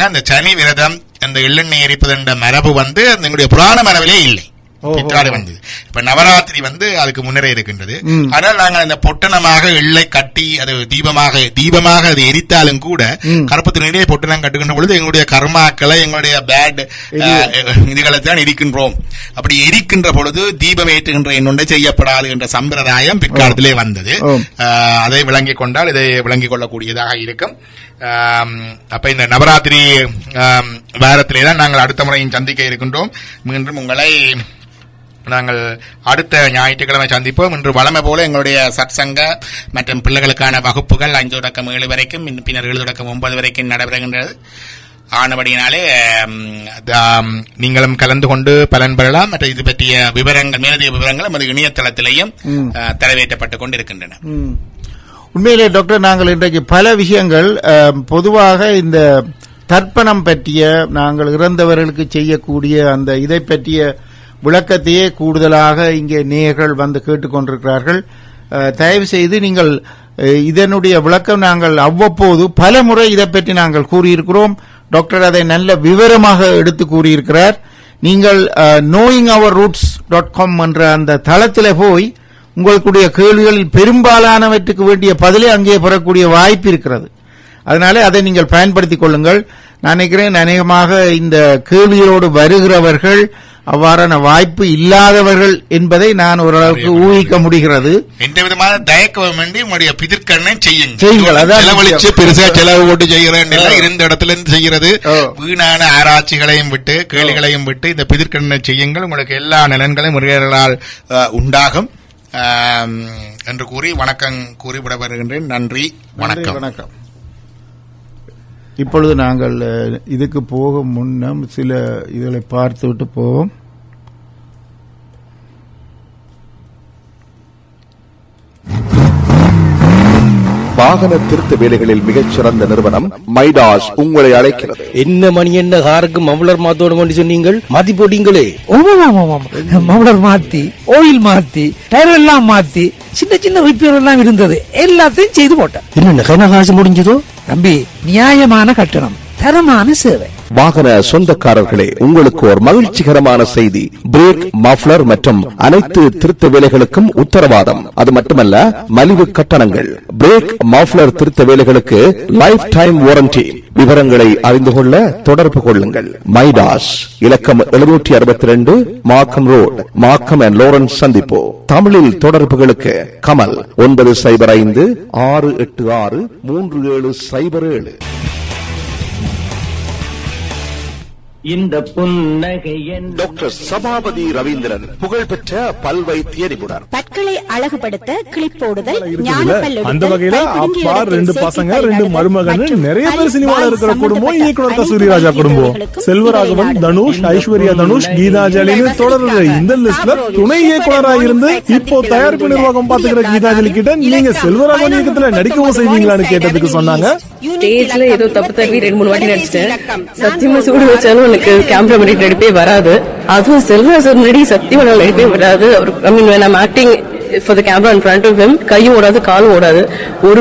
அந்த சனி விரதம், அந்த எள்ளெண்ணெய் எரிப்பது என்ற மரபு எங்களுடைய புராண மரபிலே இல்லை, பிற்காடு வந்தது. இப்ப நவராத்திரி அதுக்கு முன்னரே இருக்கின்றது. ஆனால் நாங்கள் அந்த பொட்டணமாக எள்ளை கட்டி அது தீபமாக அது எரித்தாலும் கூட கருப்பத்தினுடைய பொட்டணம் கட்டுகின்ற பொழுது எங்களுடைய கர்மாக்களை, எங்களுடைய பேட் இதுகளை தான் எரிக்கின்றோம். அப்படி எரிக்கின்ற பொழுது தீபம் ஏற்றுகின்ற என்னொன்றை செய்யப்படாது என்ற சம்பிரதாயம் பிற்காலத்திலே வந்தது. அதை விளங்கிக் கொண்டால் இதை விளங்கிக் கொள்ளக்கூடியதாக இருக்கும். அப்ப இந்த நவராத்திரி வாரத்திலே தான் நாங்கள் அடுத்த முறையும் சந்திக்க இருக்கின்றோம். மீண்டும் உங்களை நாங்கள் அடுத்த ஞாயிற்றுக்கிழமை சந்திப்போம். இன்று வழமை போல எங்களுடைய சத்சங்க மற்றும் பிள்ளைகளுக்கான வகுப்புகள் 5 தொடக்கம் 7 வரைக்கும், பின்னர் 7 தொடக்கம் 9 வரைக்கும் நடைபெறுகின்றது. ஆனபடியினாலே நீங்களும் கலந்து கொண்டு பலன் பெறலாம். மற்ற இது பற்றிய விவரங்கள், மேலதிக விவரங்கள் நமது இணையதளத்திலேயும் தரவேற்றப்பட்டுக் கொண்டிருக்கின்றன. உண்மையிலே டாக்டர், நாங்கள் இன்றைக்கு பல விஷயங்கள் பொதுவாக இந்த தர்ப்பணம் பற்றிய, நாங்கள் இறந்தவர்களுக்கு செய்யக்கூடிய அந்த இதை பற்றிய விளக்கத்தையே கூடுதலாக இங்கே நேயர்கள் வந்து கேட்டுக்கொண்டிருக்கிறார்கள். தயவு செய்து நீங்கள் இதனுடைய விளக்கம் நாங்கள் அவ்வப்போது பல முறை இதை பற்றி நாங்கள் கூறியிருக்கிறோம். டாக்டர் அதை நல்ல விவரமாக எடுத்து கூறியிருக்கிறார். நீங்கள் knowingourroots.com என்ற அந்த தளத்தில் போய் உங்களுடைய கேள்விகளில் பெரும்பாலானவற்றுக்கு வேண்டிய பதிலை அங்கே பெறக்கூடிய வாய்ப்பு இருக்கிறது. அதனால அதை நீங்கள் பயன்படுத்திக் கொள்ளுங்கள். நான் நினைக்கிறேன் அநேகமாக இந்த கேள்விகளோடு வருகிறவர்கள் அவ்வாறான வாய்ப்பு இல்லாதவர்கள் என்பதை நான் ஓரளவுக்கு ஊகிக்க முடிகிறது. எந்த விதமான தயக்கம் வேண்டி உங்களுடைய பிதிர்கண்ணை செய்யுங்கள். செலவழிச்சு பெருசா செலவு போட்டு செய்கிறேன் இருந்த இடத்துல இருந்து செய்கிறது வீணான ஆராய்ச்சிகளையும் விட்டு கேள்விகளையும் விட்டு இந்த பிதிர்கண்ணை செய்யுங்கள். உங்களுக்கு எல்லா நலன்களையும் முருகர்களால் உண்டாகும் என்று கூறி வணக்கம் கூறி விட வருகின்றேன். நன்றி, வணக்கம். வணக்கம். இப்பொழுது நாங்கள் இதுக்கு போகும் முன்னம் சில இதுகளை பார்த்துவிட்டு போவோம். வாகன திருத்த வேலைகளில் மிகச் சிறந்த நிறுவனம் மைடாஸ் உங்களை அழைக்கிறது. என்ன மணி என்ன காருக்கு மவுளர் மாத்தோட சொன்னீங்கள், மாத்தி போட்டீங்களே? மவுளர் மாத்தி, ஆயில் மாத்தி, டயர் எல்லாம் மாத்தி, சின்ன சின்ன ரிப்பேர் எல்லாம் இருந்தது, எல்லாத்தையும் செய்து போட்டேன். என்ன கனகாசு முடிஞ்சதோ? தம்பி, நியாயமான கட்டணம், தரமான சேவை. வாகன சொந்தக்காரர்களே, உங்களுக்கு ஒரு மகிழ்ச்சிகரமான செய்தி. பிரேக், மஃப்ளர் மற்றும் அனைத்து திருத்த வேலைகளுக்கும் உத்தரவாதம். அது மட்டுமல்ல, மலிவு கட்டணங்கள். பிரேக், மஃப்ளர் திருத்த வேலைகளுக்கு லைஃப் டைம் வாரண்டி. விவரங்களை அறிந்து கொள்ள தொடர்பு கொள்ளுங்கள். மைடாஸ், இலக்கம் 762 மார்க்கம் ரோட், மார்க்கம் அண்ட் லாரன்ஸ் சந்திப்பு. தமிழில் தொடர்புகளுக்கு கமல் 905 686 3707. இந்த புன்னகையன் டாக்டர் சபாபதி ரவீந்திரன், புகழ்பெற்ற பல் வைத்திய நிபுணர். பற்களை அழகுபடுத்த கிளிப் போடுதல், அந்த வகையில அப்பா 2 பசங்க 2 மருமகன், நிறைய பேர் சினிமால இருக்கிற குடும்பம் இயக்குனர் சூரியராஜா குடும்பம். செல்வராகவன், தனுஷ், ஐஸ்வர்யா தனுஷ், கீதா ஜலின்னு தொடர்ற இந்த லிஸ்ட்ல துணை இயக்குனராக இருந்து இப்போ தயாரிப்பு நிர்வாகம் பாத்துக்கிற கீதா ஜலி கிட்ட நீங்க செல்வராகவன் இயக்கத்துல நடிக்கவும் செய்வீங்களான்னு கேட்டதுக்கு சொன்னாங்க, ஸ்டேஜ்ல ஏதோ தப்பு தப்பி 2-3 வாட்டி நடிச்சிட்டேன். சத்தியமா சூடு வச்சாலும் எனக்கு கேமரா முன்னாடி நடிப்பே வராது. அதுவும் செல்வராஜ் முன்னாடி சத்தியமா நடிப்பே வராது. ஐ மீன் when I'm acting for the camera in front of him, கையும் ஓடாது, காலும் ஓடாது. ஒரு